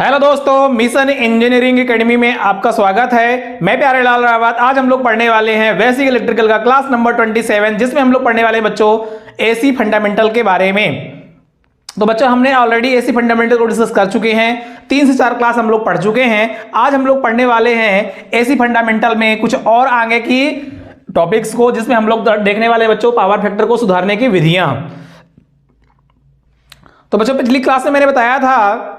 Hello दोस्तों, mission engineering academy में आपका स्वागत है। मैं प्यारे लाल रावत। आज हम लोग पढ़ने वाले हैं बेसिक इलेक्ट्रिकल का क्लास नंबर 27, जिसमें हम लोग पढ़ने वाले हैं बच्चों एसी फंडामेंटल के बारे में। तो बच्चों हमने ऑलरेडी एसी फंडामेंटल को डिस्कस कर चुके हैं, 3 से 4 क्लास हम लोग पढ़ चुके हैं। आज हम लोग पढ़ने वाले हैं एसी फंडामेंटल में कुछ और आगे की टॉपिक्स को, जिसमें हम लोग देखने वाले बच्चों पावर फैक्टर को सुधारने की विधियां। तो बच्चों पिछली क्लास में मैंने बताया था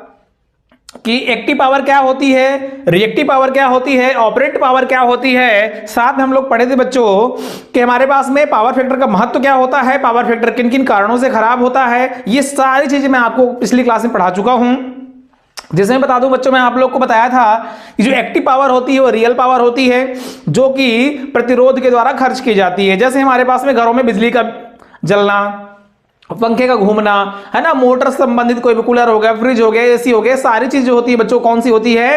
कि एक्टिव पावर क्या होती है, रिएक्टिव पावर क्या होती है, ऑपरेंट पावर क्या होती है। साथ में हम लोग पढ़े थे बच्चों कि हमारे पास में पावर फैक्टर का महत्व क्या होता है, पावर फैक्टर किन किन कारणों से खराब होता है। ये सारी चीजें मैं आपको पिछली क्लास में पढ़ा चुका हूं। जिसमें बता दूं बच्चों, मैं आप लोग को बताया था कि जो एक्टिव पावर होती है वो रियल पावर होती है, जो कि प्रतिरोध के द्वारा खर्च की जाती है। जैसे हमारे पास में घरों में बिजली का जलना, पंखे का घूमना, है ना, मोटर से संबंधित कोई भी कूलर हो गया, फ्रिज हो गया, एसी हो गया, सारी चीज जो होती है बच्चों कौन सी होती है,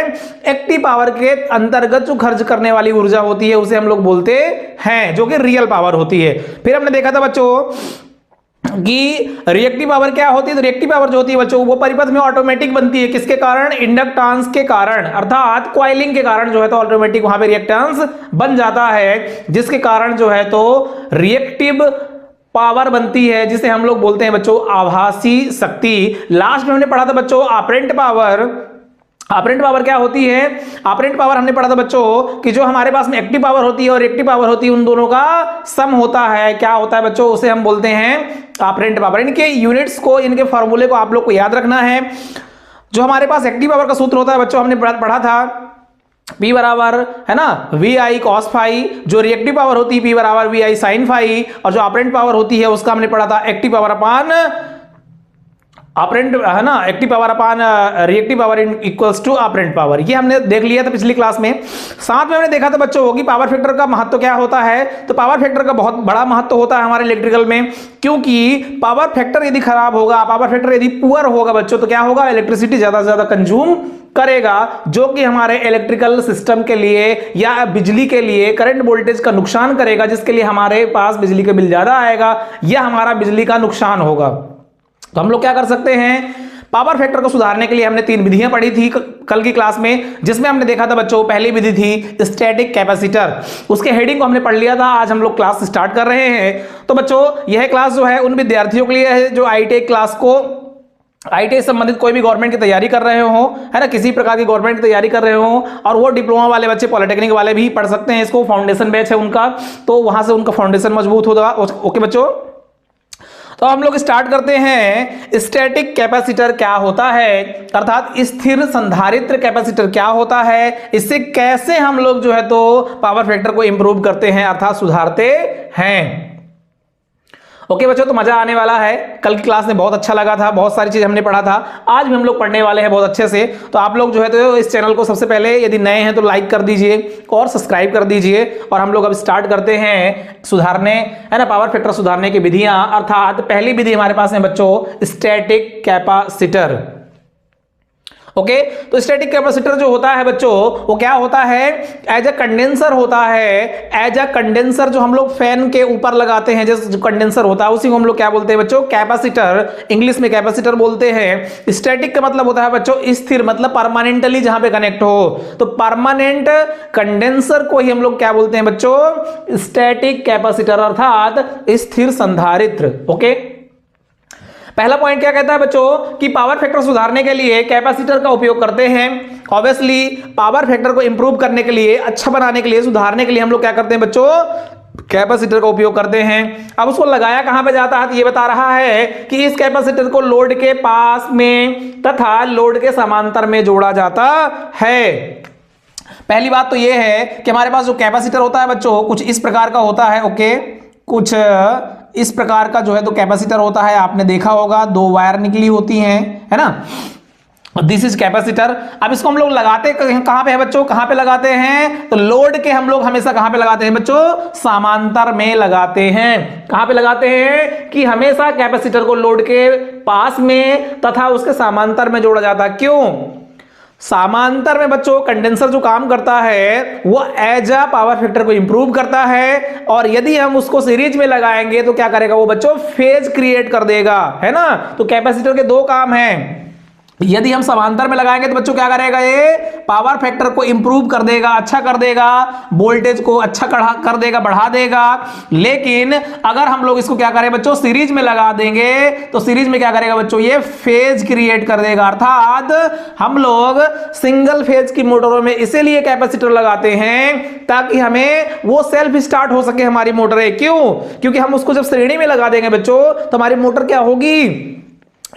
एक्टिव पावर के अंतर्गत जो खर्च करने वाली ऊर्जा होती है उसे हम लोग बोलते हैं, जो कि रियल पावर होती है। फिर हमने देखा था बच्चों कि रिएक्टिव पावर क्या होती है। तो रिएक्टिव पावर जो होती है बच्चों वो परिपथ में ऑटोमेटिक बनती है। किसके कारण? इंडक्टेंस के कारण, अर्थात कॉइलिंग के कारण जो है तो ऑटोमेटिक वहां पे रिएक्टेंस बन जाता है, जिसके कारण जो है तो रिएक्टिव पावर बनती है, जिसे हम लोग बोलते हैं बच्चों आभासी शक्ति। लास्ट में हमने पढ़ा था बच्चों ऑपरेंट पावर। ऑपरेंट पावर क्या होती है? ऑपरेंट पावर हमने पढ़ा था बच्चों कि जो हमारे पास में एक्टिव पावर होती है और रिएक्टिव पावर होती है, उन दोनों का सम होता है। क्या होता है बच्चों? उसे हम बोलते हैं ऑपरेंट पावर। इनके यूनिट्स को, इनके फॉर्मूले को आप लोग को याद रखना है। जो हमारे पास एक्टिव पावर का सूत्र होता है बच्चों, हमने पढ़ा था P बराबर, है ना, वी आई कॉस फाई। जो रिएक्टिव पावर होती है P बराबर वी आई साइन फाई। और जो ऑपरेंट पावर होती है उसका हमने पढ़ा था एक्टिव पावर अपान ऑपरेंट, है ना, active power upon reactive power equals to apparent power. ये हमने देख लिया था पिछली क्लास में। साथ में हमने देखा था बच्चों कि पावर फैक्टर का महत्व क्या होता है। तो पावर फैक्टर का बहुत बड़ा महत्व होता है हमारे इलेक्ट्रिकल में, क्योंकि पावर फैक्टर यदि खराब होगा, पावर फैक्टर यदि पुअर होगा बच्चों, तो क्या होगा? इलेक्ट्रिसिटी ज्यादा से ज्यादा कंज्यूम करेगा, जो कि हमारे इलेक्ट्रिकल सिस्टम के लिए या बिजली के लिए करंट वोल्टेज का नुकसान करेगा, जिसके लिए हमारे पास बिजली का बिल ज्यादा आएगा या हमारा बिजली का नुकसान होगा। तो हम लोग क्या कर सकते हैं? पावर फैक्टर को सुधारने के लिए हमने 3 विधियां पढ़ी थी कल की क्लास में, जिसमें हमने देखा था बच्चों पहली विधि थी स्टैटिक कैपेसिटर। उसके हेडिंग को हमने पढ़ लिया था। आज हम लोग क्लास स्टार्ट कर रहे हैं। तो बच्चों यह क्लास जो है उन विद्यार्थियों के लिए है जो आईटीआई क्लास को, आईटीआई संबंधित कोई भी गवर्नमेंट की तैयारी कर रहे हो, है ना, किसी प्रकार की गवर्नमेंट की तैयारी कर रहे हो, और वो डिप्लोमा वाले बच्चे, पॉलिटेक्निक वाले भी पढ़ सकते हैं इसको। फाउंडेशन बैच है उनका, तो वहां से उनका फाउंडेशन मजबूत होगा। ओके बच्चों, तो हम लोग स्टार्ट करते हैं। स्टैटिक कैपेसिटर क्या होता है, अर्थात स्थिर संधारित्र कैपेसिटर क्या होता है, इससे कैसे हम लोग जो है तो पावर फैक्टर को इंप्रूव करते हैं, अर्थात सुधारते हैं। ओके बच्चों, तो मजा आने वाला है। कल की क्लास में बहुत अच्छा लगा था, बहुत सारी चीज हमने पढ़ा था। आज भी हम लोग पढ़ने वाले हैं बहुत अच्छे से। तो आप लोग जो है तो इस चैनल को सबसे पहले यदि नए हैं तो लाइक कर दीजिए और सब्सक्राइब कर दीजिए। और हम लोग अब स्टार्ट करते हैं सुधारने, है ना, पावर फैक्टर सुधारने की विधियां। अर्थात पहली विधि हमारे पास है बच्चों स्टैटिक कैपेसिटर। ओके, तो स्टैटिक कैपेसिटर जो होता है बच्चों वो क्या होता है? एज अ कंडेंसर होता है। एज अ कंडेंसर जो हम लोग फैन के ऊपर लगाते हैं, जैसे कंडेंसर होता है, उसी को हम लोग क्या बोलते हैं बच्चों? कैपेसिटर। इंग्लिश में कैपेसिटर बोलते हैं। स्टैटिक का मतलब होता है बच्चों स्थिर, मतलब परमानेंटली जहां पे कनेक्ट हो। तो परमानेंट कंडेंसर को ही हम लोग क्या बोलते हैं बच्चों? स्टैटिक कैपेसिटर, अर्थात स्थिर संधारित्र। ओके, पहला पॉइंट क्या कहता है बच्चों कि पावर फैक्टर सुधारने के लिए कैपेसिटर का उपयोग करते हैं। ऑब्वियसली पावर फैक्टर को इंप्रूव करने के लिए, अच्छा बनाने के लिए, सुधारने के लिए हम लोग क्या करते हैं बच्चों? कैपेसिटर का उपयोग करते हैं। अब उसको लगाया कहां पे जाता है? तो ये बता रहा है कि इस कैपेसिटर को लोड के पास में तथा लोड के समांतर में जोड़ा जाता है। पहली बात तो यह है कि हमारे पास जो कैपेसिटर होता है बच्चों कुछ इस प्रकार का होता है। ओके, कुछ इस प्रकार का जो है तो कैपेसिटर होता है। आपने देखा होगा 2 वायर निकली होती हैं, है ना, दिस इज कैपेसिटर। अब इसको हम लोग लगाते कहां पे है बच्चों? कहां पे लगाते हैं? तो लोड के हम लोग हमेशा कहां पे लगाते हैं बच्चों? समांतर में लगाते हैं। कहां पे लगाते हैं? कि हमेशा कैपेसिटर को लोड के पास में तथा उसके समांतर में जोड़ा जाता है। क्यों? समांतर में बच्चों कंडेंसर जो काम करता है वो एज अ पावर फैक्टर को इंप्रूव करता है, और यदि हम उसको सीरीज में लगाएंगे तो क्या करेगा वो बच्चों? फेज क्रिएट कर देगा, है ना। तो कैपेसिटर के 2 काम हैं। यदि हम समांतर में लगाएंगे तो बच्चों क्या करेगा, ये पावर फैक्टर को इंप्रूव कर देगा, अच्छा कर देगा, वोल्टेज को अच्छा कर देगा, बढ़ा देगा। लेकिन अगर हम लोग इसको क्या करें बच्चों, सीरीज में लगा देंगे तो सीरीज में क्या करेगा बच्चों, ये फेज क्रिएट कर देगा। अर्थात हम लोग सिंगल फेज की मोटरों में इसीलिए कैपेसिटर लगाते हैं ताकि हमें वो सेल्फ स्टार्ट हो सके हमारी मोटरें। क्यों? क्योंकि हम उसको जब श्रेणी में लगा देंगे बच्चों तो हमारी मोटर क्या होगी,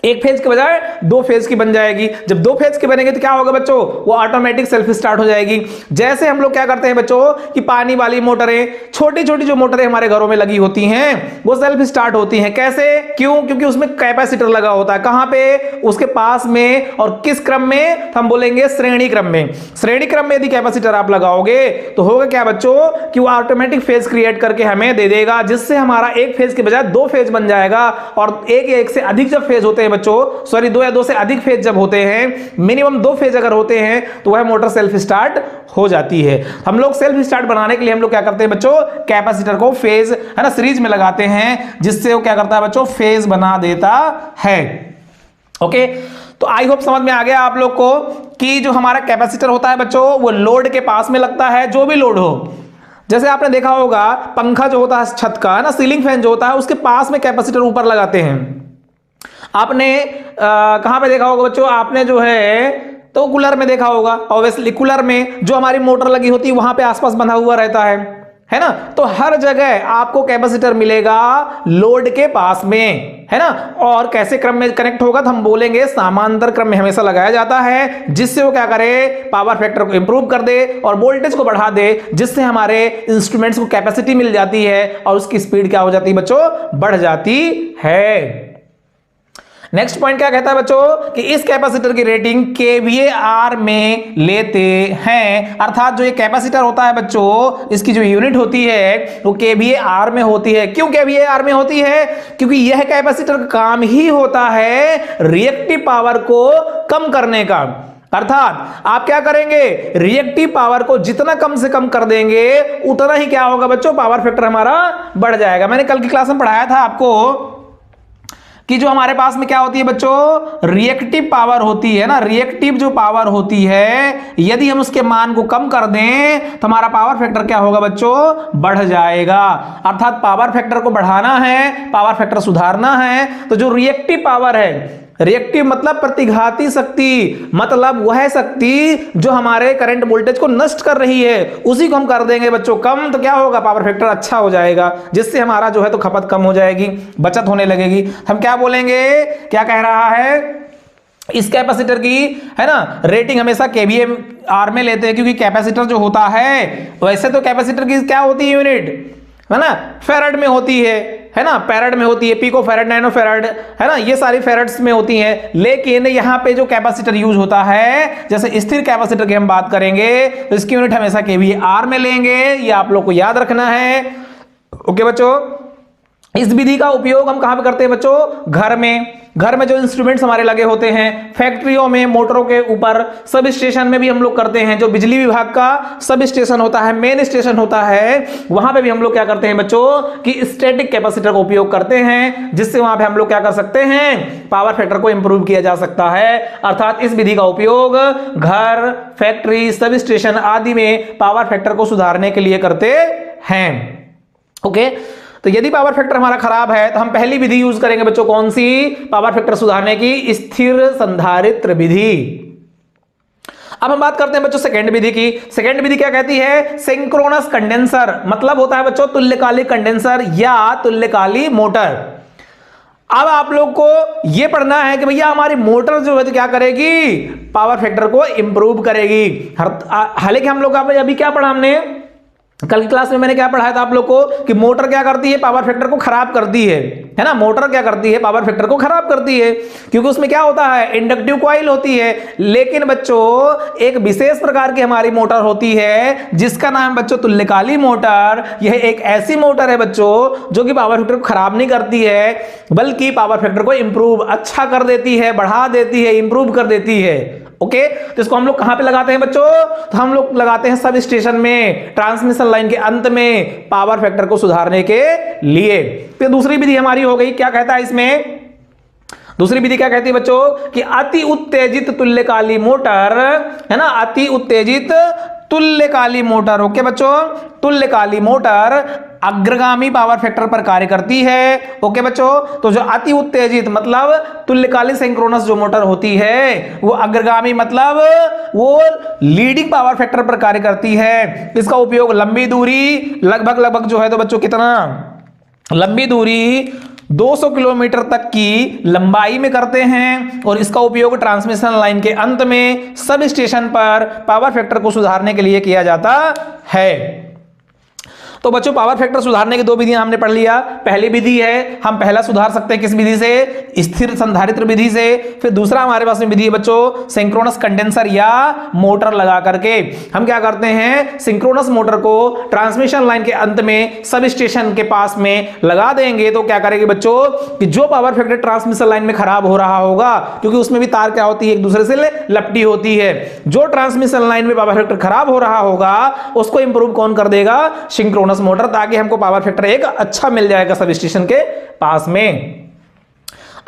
एक फेज के बजाय दो फेज की बन जाएगी। जब दो फेज की बनेगी तो क्या होगा बच्चों, वो ऑटोमेटिक सेल्फ स्टार्ट हो जाएगी। जैसे हम लोग क्या करते हैं बच्चों कि पानी वाली मोटरें, छोटी छोटी जो मोटरें हमारे घरों में लगी होती हैं वो सेल्फ स्टार्ट होती हैं। कैसे? क्यों? क्योंकि उसमें कैपेसिटर लगा होता है। कहां पे? उसके पास में। और किस क्रम में? हम बोलेंगे श्रेणी क्रम में। श्रेणी क्रम में यदि कैपेसिटर आप लगाओगे तो होगा क्या बच्चों कि वो ऑटोमेटिक फेज क्रिएट करके हमें दे देगा, जिससे हमारा एक फेज के बजाय दो फेज बन जाएगा। और एक से अधिक जब फेज होते हैं बच्चों, सॉरी दो या दो से अधिक फेज जब होते हैं, मिनिमम दो फेज अगर होते हैं तो वह मोटर सेल्फ स्टार्ट हो जाती है। हम लोग सेल्फ स्टार्ट बनाने के लिए हम लोग क्या करते हैं बच्चों, कैपेसिटर को फेज है ना सीरीज में लगाते हैं, जिससे वो क्या करता है बच्चों, फेज बना देता है। ओके, तो आई होप समझ में आ गया आप लोग को कि जो हमारा कैपेसिटर होता है बच्चों वो लोड के पास में लगता है, जो भी लोड हो। जैसे आपने देखा होगा पंखा जो होता है छत का, है ना, सीलिंग फैन जो होता है उसके पास में कैपेसिटर ऊपर लगाते हैं। आपने कहां पे देखा होगा बच्चों, आपने जो है तो कूलर में देखा होगा। ऑब्वियसली कूलर में जो हमारी मोटर लगी होती है वहां पे आसपास बंधा हुआ रहता है ना। तो हर जगह आपको कैपेसिटर मिलेगा लोड के पास में, है ना। और कैसे क्रम में कनेक्ट होगा तो हम बोलेंगे समांतर क्रम में हमेशा लगाया जाता है, जिससे वो क्या करे, पावर फैक्टर को इंप्रूव कर दे और वोल्टेज को बढ़ा दे, जिससे हमारे इंस्ट्रूमेंट्स को कैपेसिटी मिल जाती है और उसकी स्पीड क्या हो जाती है बच्चों, बढ़ जाती है। नेक्स्ट पॉइंट क्या कहता है बच्चों कि इस कैपेसिटर की रेटिंग kVAr में लेते हैं। अर्थात जो ये कैपेसिटर होता है बच्चों, इसकी जो यूनिट होती है वो kVAr में होती है। क्यों kVAr में होती है? क्योंकि यह कैपेसिटर का काम ही होता है रिएक्टिव पावर को कम करने का। अर्थात आप क्या करेंगे, रिएक्टिव पावर को जितना कम से कम कर देंगे उतना ही क्या होगा बच्चों, पावर फैक्टर हमारा बढ़ जाएगा। मैंने कल की क्लास में पढ़ाया था आपको कि जो हमारे पास में क्या होती है बच्चों, रिएक्टिव पावर होती है ना। रिएक्टिव जो पावर होती है यदि हम उसके मान को कम कर दें तो हमारा पावर फैक्टर क्या होगा बच्चों, बढ़ जाएगा। अर्थात पावर फैक्टर को बढ़ाना है, पावर फैक्टर सुधारना है, तो जो रिएक्टिव पावर है, रिएक्टिव मतलब प्रतिघाती शक्ति, मतलब वह शक्ति जो हमारे करंट वोल्टेज को नष्ट कर रही है, उसी को हम कर देंगे बच्चों कम, तो क्या होगा, पावर फैक्टर अच्छा हो जाएगा, जिससे हमारा जो है तो खपत कम हो जाएगी, बचत होने लगेगी। हम क्या बोलेंगे, क्या कह रहा है, इस कैपेसिटर की है ना रेटिंग हमेशा kVAr में लेते हैं, क्योंकि कैपेसिटर जो होता है, वैसे तो कैपेसिटर की क्या होती है यूनिट, है ना, फैराड में होती है ना, फैराड में होती है, पिको फैराड, नैनो फैराड, है ना, ये सारी फैराड्स में होती हैं। लेकिन यहाँ पे जो कैपेसिटर यूज होता है, जैसे स्थिर कैपेसिटर की हम बात करेंगे तो इसकी यूनिट हमेशा kVAr में लेंगे, ये आप लोग को याद रखना है। ओके बच्चों, इस विधि का उपयोग हम कहां पे करते हैं बच्चों, घर में जो इंस्ट्रूमेंट्स हमारे लगे होते हैं, फैक्ट्रियों में, मोटरों के ऊपर, सब स्टेशन में भी हम लोग करते हैं। जो बिजली विभाग का सब स्टेशन होता है, मेन स्टेशन होता है, वहां पे भी हम लोग क्या करते हैं बच्चों कि स्टैटिक कैपेसिटर का उपयोग करते हैं, जिससे वहां पे हम लोग क्या कर सकते हैं, पावर फैक्टर को इंप्रूव किया जा सकता है। अर्थात इस विधि का उपयोग घर, फैक्ट्री, सब स्टेशन आदि में पावर फैक्टर को सुधारने के लिए करते हैं। ओके, तो यदि पावर फैक्टर हमारा खराब है तो हम पहली विधि यूज करेंगे बच्चों, कौन सी, पावर फैक्टर सुधारने की, स्थिर संधारित्र विधि। अब हम बात करते हैं बच्चों सेकेंड विधि की। सेकेंड विधि क्या कहती है, सिंक्रोनस कंडेंसर, मतलब होता है बच्चों तुल्यकालिक कंडेंसर या तुल्यकाली मोटर। अब आप लोग को यह पढ़ना है कि भैया हमारी मोटर जो है तो क्या करेगी, पावर फैक्टर को इंप्रूव करेगी। हालांकि हम लोग अभी क्या पढ़ा, हमने कल की क्लास में मैंने क्या पढ़ाया था आप लोग को कि मोटर क्या करती है, पावर फैक्टर को खराब करती है ना। मोटर क्या करती है, पावर फैक्टर को खराब करती है, क्योंकि उसमें क्या होता है, इंडक्टिव कॉइल होती है। लेकिन बच्चों एक विशेष प्रकार की हमारी मोटर होती है जिसका नाम बच्चों तुल्यकाली मोटर। यह एक ऐसी मोटर है बच्चों जो कि पावर फैक्टर को खराब नहीं करती है, बल्कि पावर फैक्टर को इंप्रूव, अच्छा कर देती है, बढ़ा देती है, इंप्रूव कर देती है। ओके, तो इसको हम लोग कहां पे लगाते हैं बच्चों, तो हम लोग लगाते हैं सब स्टेशन में, ट्रांसमिशन लाइन के अंत में, पावर फैक्टर को सुधारने के लिए। फिर दूसरी विधि हमारी हो गई, क्या कहता है इसमें, दूसरी विधि क्या कहती है बच्चों कि अति उत्तेजित तुल्यकाली मोटर, है ना, अति उत्तेजित तुल्यकाली मोटर, ओके बच्चों, तुल्यकाली मोटर अग्रगामी पावर फैक्टर पर कार्य करती है। ओके बच्चों, तो जो अति उत्तेजित मतलब तुल्यकाली सिंक्रोनस जो मोटर होती है वो अग्रगामी मतलब वो लीडिंग पावर फैक्टर पर कार्य करती है। इसका उपयोग लंबी दूरी लगभग जो है तो बच्चों कितना लंबी दूरी 200 किलोमीटर तक की लंबाई में करते हैं और इसका उपयोग ट्रांसमिशन लाइन के अंत में सब स्टेशन पर पावर फैक्टर को सुधारने के लिए किया जाता है। तो बच्चों पावर फैक्टर सुधारने की दो विधियां हमने पढ़ लिया। पहली विधि है हम पहला सुधार सकते हैं किस विधि से, स्थिर संधारित्र विधि से। फिर दूसरा हमारे पास में विधि है बच्चों सिंक्रोनस कंडेंसर या मोटर लगा करके। हम क्या करते हैं सिंक्रोनस मोटर को ट्रांसमिशन लाइन के अंत में सब स्टेशन के पास में लगा देंगे तो क्या करेंगे बच्चों कि जो पावर फैक्टर ट्रांसमिशन लाइन में खराब हो रहा होगा, क्योंकि उसमें भी तार क्या होती है एक दूसरे से लपटी होती है, जो ट्रांसमिशन लाइन में पावर फैक्टर खराब हो रहा होगा उसको इंप्रूव कौन कर देगा, सिंक्रोनस मोटर, ताकि हमको पावर फैक्टर एक अच्छा मिल जाएगा सब स्टेशन के पास में।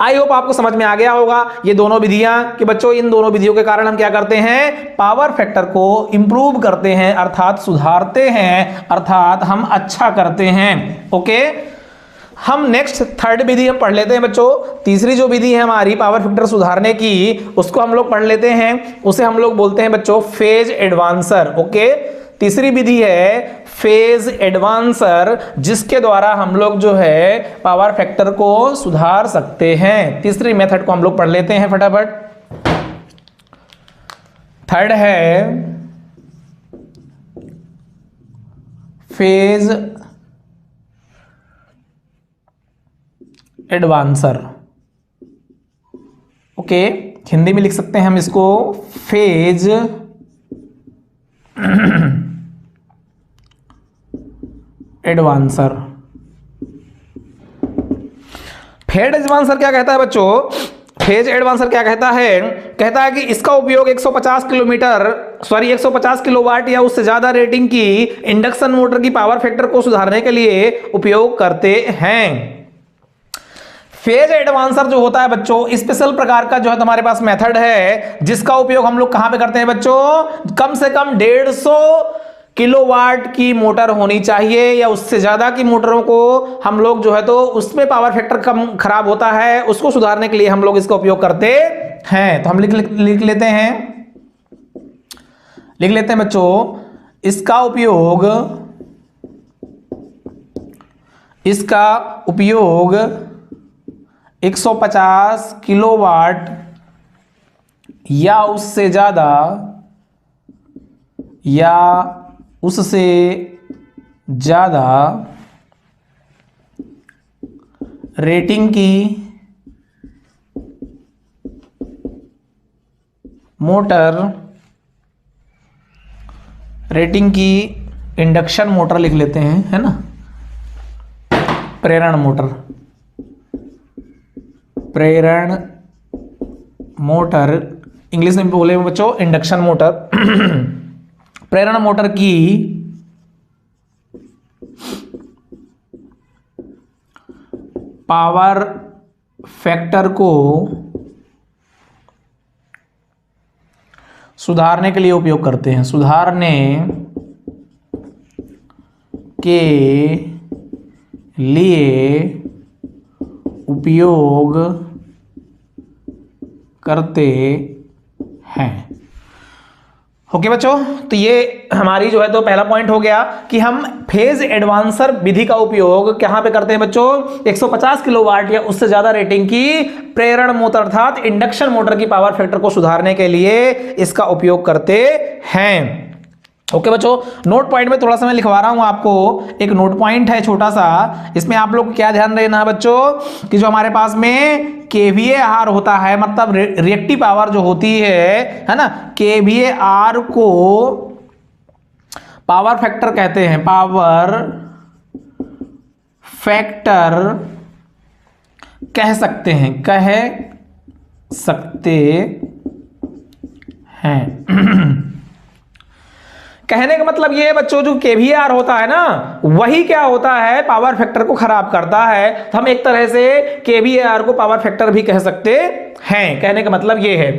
आई होप आपको समझ में आ गया होगा ये दोनों विधियां कि बच्चों इन दोनों विधियों के कारण हम क्या करते हैं पावर फैक्टर को इंप्रूव करते हैं, अर्थात सुधारते हैं, अर्थात हम अच्छा करते हैं। ओके, हम नेक्स्ट थर्ड विधि हम पढ़ लेते हैं बच्चों। तीसरी जो विधि है हमारी पावर फैक्टर सुधारने की उसको हम लोग पढ़ लेते हैं, उसे हम लोग बोलते हैं बच्चों फेज एडवांसर। ओके, तीसरी विधि है फेज एडवांसर जिसके द्वारा हम लोग जो है पावर फैक्टर को सुधार सकते हैं। तीसरी मेथड को हम लोग पढ़ लेते हैं फटाफट। थर्ड है फेज एडवांसर। ओके, हिंदी में लिख सकते हैं हम इसको फेज एडवांसर। फेज एडवांसर क्या कहता है बच्चों, फेज एडवांसर क्या कहता है कि इसका उपयोग 150 किलोवाट या उससे ज्यादा रेटिंग की इंडक्शन मोटर की पावर फैक्टर को सुधारने के लिए उपयोग करते हैं। फेज एडवांसर जो होता है बच्चों स्पेशल प्रकार का जो है हमारे पास मेथड है जिसका उपयोग हम लोग कहां पे करते हैं बच्चों, कम से कम 150 किलोवाट की मोटर होनी चाहिए या उससे ज्यादा की मोटरों को हम लोग जो है तो उसमें पावर फैक्टर कम खराब होता है उसको सुधारने के लिए हम लोग इसका उपयोग करते हैं। तो हम लिख लेते हैं बच्चों इसका उपयोग 150 किलोवाट या उससे ज्यादा रेटिंग की मोटर, रेटिंग की इंडक्शन मोटर लिख लेते हैं, है ना, प्रेरण मोटर इंग्लिश में बोले बच्चों इंडक्शन मोटर। प्रेरण मोटर की पावर फैक्टर को सुधारने के लिए उपयोग करते हैं, सुधारने के लिए उपयोग करते हैं। ओके बच्चों, तो ये हमारी जो है तो पहला पॉइंट हो गया कि हम फेज एडवांसर विधि का उपयोग कहां पे करते हैं बच्चों, 150 किलोवाट या उससे ज्यादा रेटिंग की प्रेरण मोटर अर्थात इंडक्शन मोटर की पावर फैक्टर को सुधारने के लिए इसका उपयोग करते हैं। ओके बच्चों, नोट पॉइंट में थोड़ा सा मैं लिखवा रहा हूं आपको, एक नोट पॉइंट है छोटा सा, इसमें आप लोग को क्या ध्यान रखना बच्चों कि जो हमारे पास में kVAR होता है मतलब रिएक्टिव पावर जो होती है ना, kVAR को पावर फैक्टर कहते हैं, पावर फैक्टर कह सकते हैं। कहने का मतलब ये है बच्चों, जो केवीआर होता है ना, वही क्या होता है, पावर फैक्टर को खराब करता है। तो हम एक तरह से केवीआर को पावर फैक्टर भी कह सकते हैं, कहने का मतलब ये है।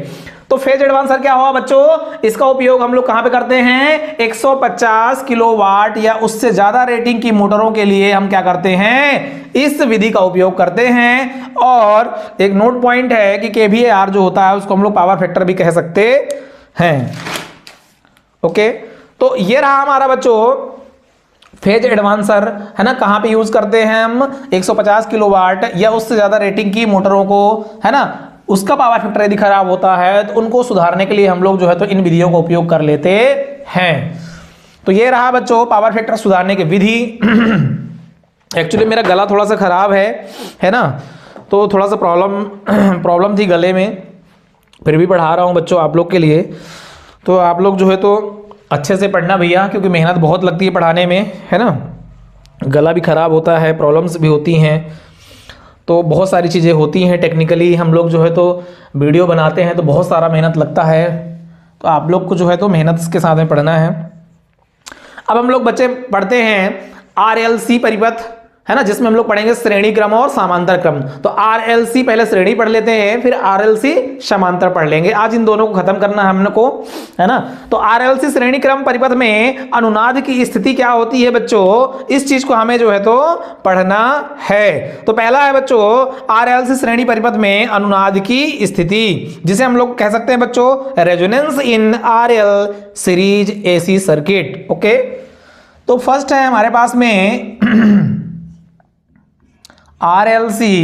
तो फेज एडवांसर क्या हुआ बच्चों, इसका उपयोग हम लोग कहां पे करते हैं, 150 किलोवाट या उससे ज्यादा रेटिंग की मोटरों के लिए हम क्या करते हैं, इस विधि का उपयोग करते हैं। और एक नोट पॉइंट है कि केवीआर जो होता है उसको हम लोग पावर फैक्टर भी कह सकते हैं। ओके, तो ये रहा हमारा बच्चों फेज एडवांसर, है ना। कहां पे यूज करते हैं हम, 150 किलोवाट या उससे ज्यादा रेटिंग की मोटरों को, है ना, उसका पावर फैक्टर यदि खराब होता है तो उनको सुधारने के लिए हम लोग जो है तो इन विधियों का उपयोग कर लेते हैं। तो ये रहा बच्चों पावर फैक्टर सुधारने की विधि। एक्चुअली मेरा गला थोड़ा सा खराब है ना, तो थोड़ा सा प्रॉब्लम थी गले में, फिर भी पढ़ा रहा हूं बच्चों आप लोग के लिए। तो आप लोग जो है तो अच्छे से पढ़ना भैया, क्योंकि मेहनत बहुत लगती है पढ़ाने में, है ना। गला भी खराब होता है, प्रॉब्लम्स भी होती हैं, तो बहुत सारी चीज़ें होती हैं। टेक्निकली हम लोग जो है तो वीडियो बनाते हैं तो बहुत सारा मेहनत लगता है, तो आप लोग को जो है तो मेहनत के साथ में पढ़ना है। अब हम लोग बच्चे पढ़ते हैं आरएलसी परिपथ, है ना, जिसमें हम लोग पढ़ेंगे श्रेणी क्रम और समांतर क्रम। तो आरएलसी पहले श्रेणी पढ़ लेते हैं, फिर आरएलसी समांतर पढ़ लेंगे। आज इन दोनों को खत्म करना है हमको, है ना। तो आरएलसी श्रेणी क्रम परिपथ में अनुनाद की स्थिति क्या होती है बच्चों, इस चीज को हमें जो है तो पढ़ना है। तो पहला है बच्चों आरएलसी श्रेणी परिपथ में अनुनाद की स्थिति, जिसे हम लोग कह सकते हैं बच्चों resonance in RL series AC circuit. Okay, तो फर्स्ट है हमारे पास में आरएलसी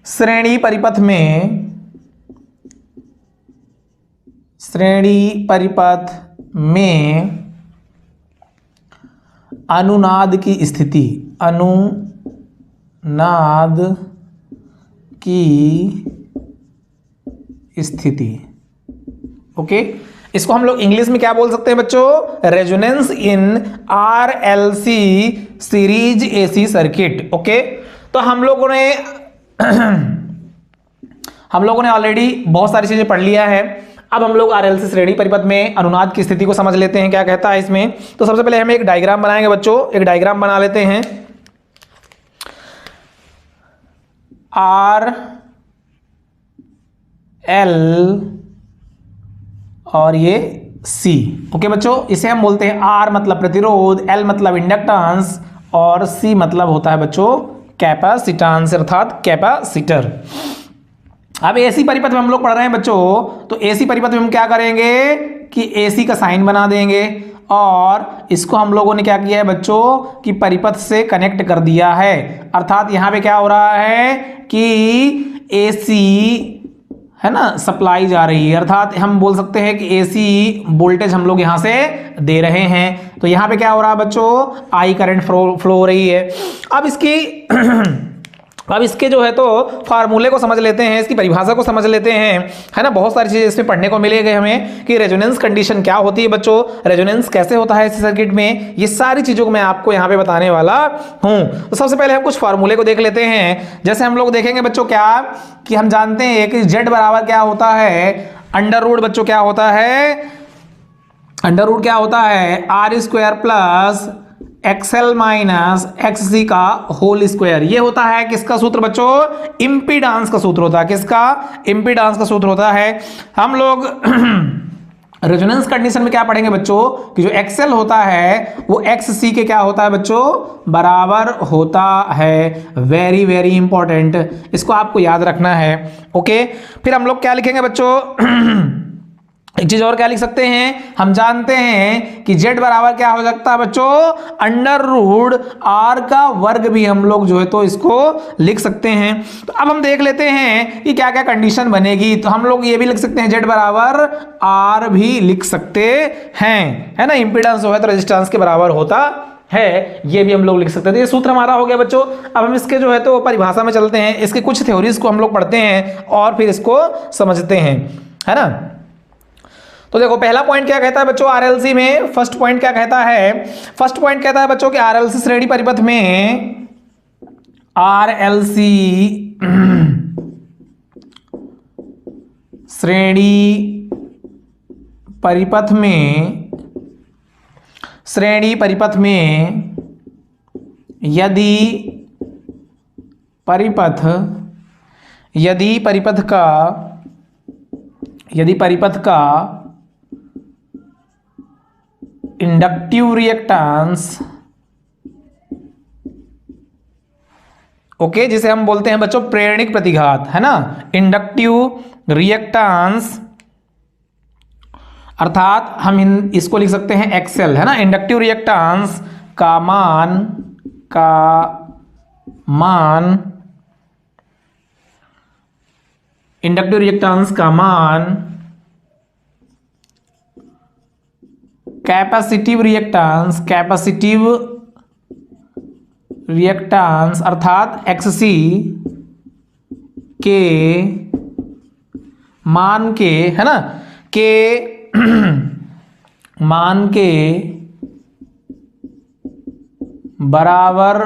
श्रेणी परिपथ में अनुनाद की स्थिति, ओके। इसको हम लोग इंग्लिश में क्या बोल सकते हैं बच्चों, resonance in RLC series AC circuit. Okay, तो हम लोगों ने ऑलरेडी बहुत सारी चीजें पढ़ लिया है। अब हम लोग आरएलसी श्रेणी परिपथ में अनुनाद की स्थिति को समझ लेते हैं, क्या कहता है इसमें। तो सबसे पहले हम एक डायग्राम बनाएंगे बच्चों, एक डायग्राम बना लेते हैं। आर एल और ये सी। ओके बच्चों, इसे हम बोलते हैं आर मतलब प्रतिरोध, एल मतलब इंडक्टेंस और सी मतलब होता है बच्चों कैपेसिटेंस अर्थात कैपेसिटर। अब एसी परिपथ में हम लोग पढ़ रहे हैं बच्चों, तो एसी परिपथ में हम क्या करेंगे कि एसी का साइन बना देंगे और इसको हम लोगों ने क्या किया है बच्चों कि परिपथ से कनेक्ट कर दिया है। अर्थात यहां पे क्या हो रहा है कि एसी, है ना, सप्लाई जा रही है, अर्थात हम बोल सकते हैं कि एसी वोल्टेज हम लोग यहां से दे रहे हैं। तो यहां पे क्या हो रहा है बच्चों, आई करंट फ्लो हो रही है। अब इसके जो है तो फार्मूले को समझ लेते हैं, इसकी परिभाषा को समझ लेते हैं, है ना। बहुत सारी चीजें इसमें पढ़ने को मिलेगी हमें कि रेजोनेंस कंडीशन क्या होती है बच्चों, रेजोनेंस कैसे होता है इस सर्किट में, ये सारी चीजों को मैं आपको यहाँ पे बताने वाला हूँ। तो सबसे पहले हम कुछ फार्मूले को देख लेते हैं। जैसे हम लोग देखेंगे बच्चों क्या कि हम जानते हैं कि जेड बराबर क्या होता है, अंडर रूट बच्चों क्या होता है, अंडर रूट क्या होता है R square plus XL minus XC का होल स्क्वायर। ये होता है किसका सूत्र बच्चों, इंपीडेंस का सूत्र होता है। किसका, इंपीडेंस का सूत्र होता है। हम लोग रेजोनेंस कंडीशन में क्या पढ़ेंगे बच्चों कि जो एक्सएल होता है वो एक्ससी के क्या होता है बच्चों, बराबर होता है। वेरी वेरी इंपॉर्टेंट, इसको आपको याद रखना है। ओके, फिर हम लोग क्या लिखेंगे बच्चों, एक चीज और क्या लिख सकते हैं, हम जानते हैं कि z बराबर क्या हो सकता है बच्चों, अंडर रूट r का वर्ग भी हम लोग जो है तो इसको लिख सकते हैं। तो अब हम देख लेते हैं कि क्या क्या कंडीशन बनेगी। तो हम लोग ये भी लिख सकते हैं z बराबर r भी लिख सकते हैं, है ना। इंपीडेंस जो है तो रेजिस्टेंस के बराबर होता है, ये भी हम लोग लिख सकते हैं। तो ये सूत्र हमारा हो गया बच्चों। अब हम इसके जो है तो परिभाषा में चलते हैं, इसके कुछ थ्योरीज को हम लोग पढ़ते हैं और फिर इसको समझते हैं, है ना। तो देखो पहला पॉइंट क्या कहता है बच्चों आरएलसी में, फर्स्ट पॉइंट क्या कहता है, फर्स्ट पॉइंट कहता है बच्चों कि आरएलसी श्रेणी परिपथ में, आरएलसी श्रेणी परिपथ में यदि परिपथ का इंडक्टिव रिएक्टेंस, ओके, जिसे हम बोलते हैं बच्चों प्रेरणिक प्रतिघात, है ना, इंडक्टिव रिएक्टेंस, अर्थात हम इसको लिख सकते हैं एक्सएल, है ना, इंडक्टिव रिएक्टेंस का मान इंडक्टिव रिएक्टेंस का मान कैपेसिटिव रिएक्टेंस अर्थात XC के मान के, है ना, के मान के बराबर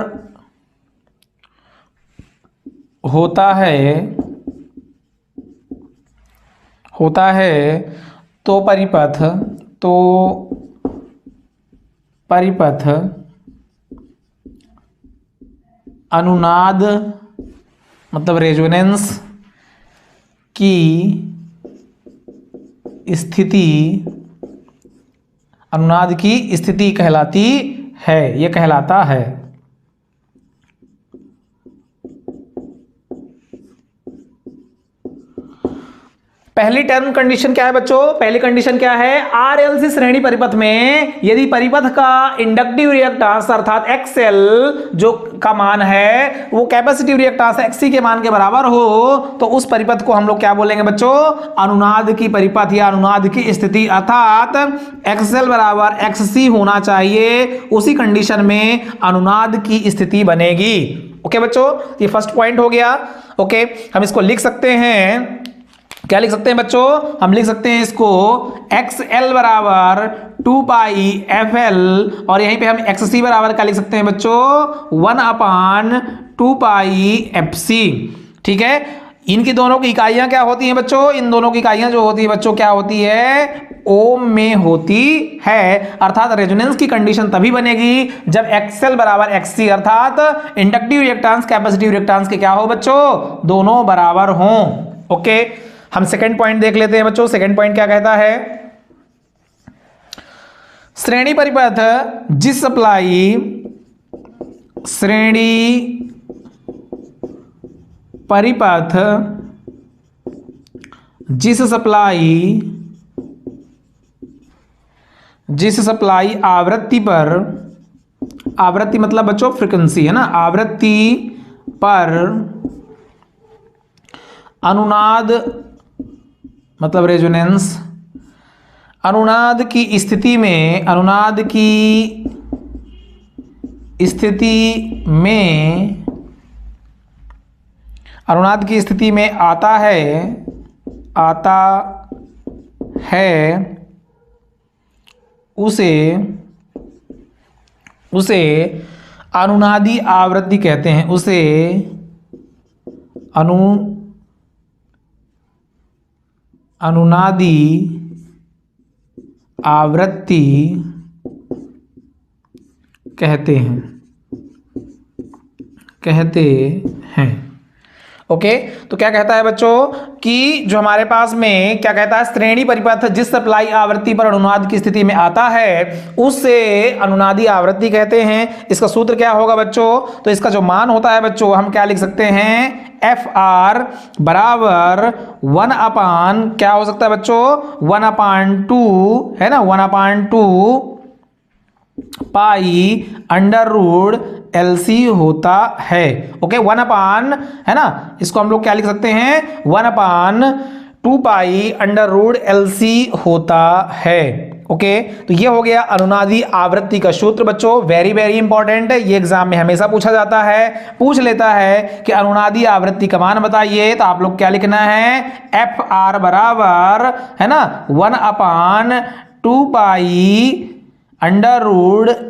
होता है तो परिपथ अनुनाद मतलब रेजोनेंस की स्थिति, अनुनाद की स्थिति कहलाती है, यह कहलाता है। पहली टर्म कंडीशन क्या है बच्चों? पहली कंडीशन क्या है? RLC श्रेणी परिपथ में यदि परिपथ का इंडक्टिव रिएक्टेंस अर्थात XL जो का मान है वो कैपेसिटिव रिएक्टेंस XC के मान के बराबर हो तो उस परिपथ को हम लोग क्या बोलेंगे बच्चों? अनुनाद की परिपथ या अनुनाद की स्थिति, अर्थात XL बराबर XC होना चाहिए, उसी कंडीशन में अनुनाद की स्थिति बनेगी। ओके बच्चों, ये फर्स्ट पॉइंट हो गया। ओके, हम इसको लिख सकते हैं, क्या लिख सकते हैं बच्चों? हम लिख सकते हैं इसको XL बराबर 2 पाई FL और यहीं पे हम XC बराबर क्या लिख सकते हैं बच्चों? 1/2 पाई FC। ठीक है, इनकी दोनों की इकाइयां क्या होती हैं बच्चों? इन दोनों की इकाइयां जो होती है बच्चों क्या होती है? ओम में होती है, अर्थात रेजोनेंस की कंडीशन तभी बनेगी जब XL बराबर XC अर्थात इंडक्टिव रिएक्टेंस कैपेसिटिव रिएक्टेंस के क्या हो बच्चों? दोनों बराबर हों। ओके, हम सेकंड पॉइंट देख लेते हैं बच्चों। सेकंड पॉइंट क्या कहता है? श्रेणी परिपथ जिस सप्लाई आवृत्ति पर, आवृत्ति मतलब बच्चों फ्रीक्वेंसी, है ना, आवृत्ति पर अनुनाद मतलब रेजोनेंस, अनुनाद की स्थिति में आता है उसे अनुनादी आवृत्ति कहते हैं, उसे अनुनादी आवृत्ति कहते हैं। ओके, तो क्या कहता है बच्चों कि जो हमारे पास में क्या कहता है? श्रेणी परिपथ जिस सप्लाई आवृत्ति पर अनुनाद की स्थिति में आता है उससे अनुनादी आवृत्ति कहते हैं। इसका सूत्र क्या होगा बच्चों? तो इसका जो मान होता है बच्चों हम क्या लिख सकते हैं? FR बराबर 1/, क्या हो सकता है बच्चों? 1/2, है ना, 1/2 पाई अंडर LC होता है। ओके, 1/, है ना, इसको हम लोग क्या लिख सकते हैं? 1/2 पाई अंडर LC होता है। ओके, तो ये हो गया अनुनादी आवृत्ति का सूत्र बच्चों, वेरी वेरी इंपॉर्टेंट है, ये एग्जाम में हमेशा पूछा जाता है, पूछ लेता है कि अनुनादी आवृत्ति का मान बताइए, तो आप लोग क्या लिखना है? FR बराबर, है ना, 1/2 पाई अंडर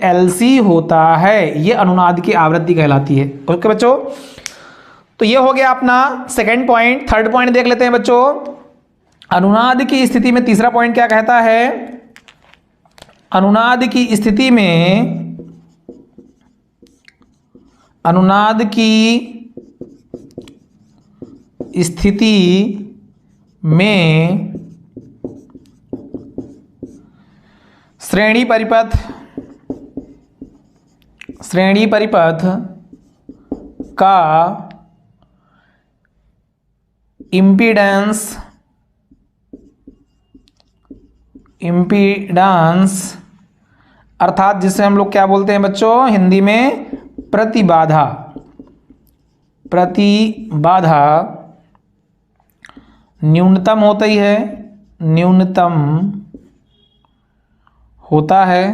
LC होता है, ये अनुनाद की आवृत्ति कहलाती है। ओके बच्चों, तो ये हो गया अपना सेकंड पॉइंट। थर्ड पॉइंट देख लेते हैं बच्चों। अनुनाद की स्थिति में तीसरा पॉइंट क्या कहता है, अनुनाद की स्थिति में, अनुनाद की स्थिति में श्रेणी परिपथ, श्रेणी परिपथ का इम्पीडेंस, इम्पीडेंस अर्थात जिसे हम लोग क्या बोलते हैं बच्चों हिंदी में, प्रतिबाधा, प्रतिबाधा न्यूनतम होती है, न्यूनतम होता है,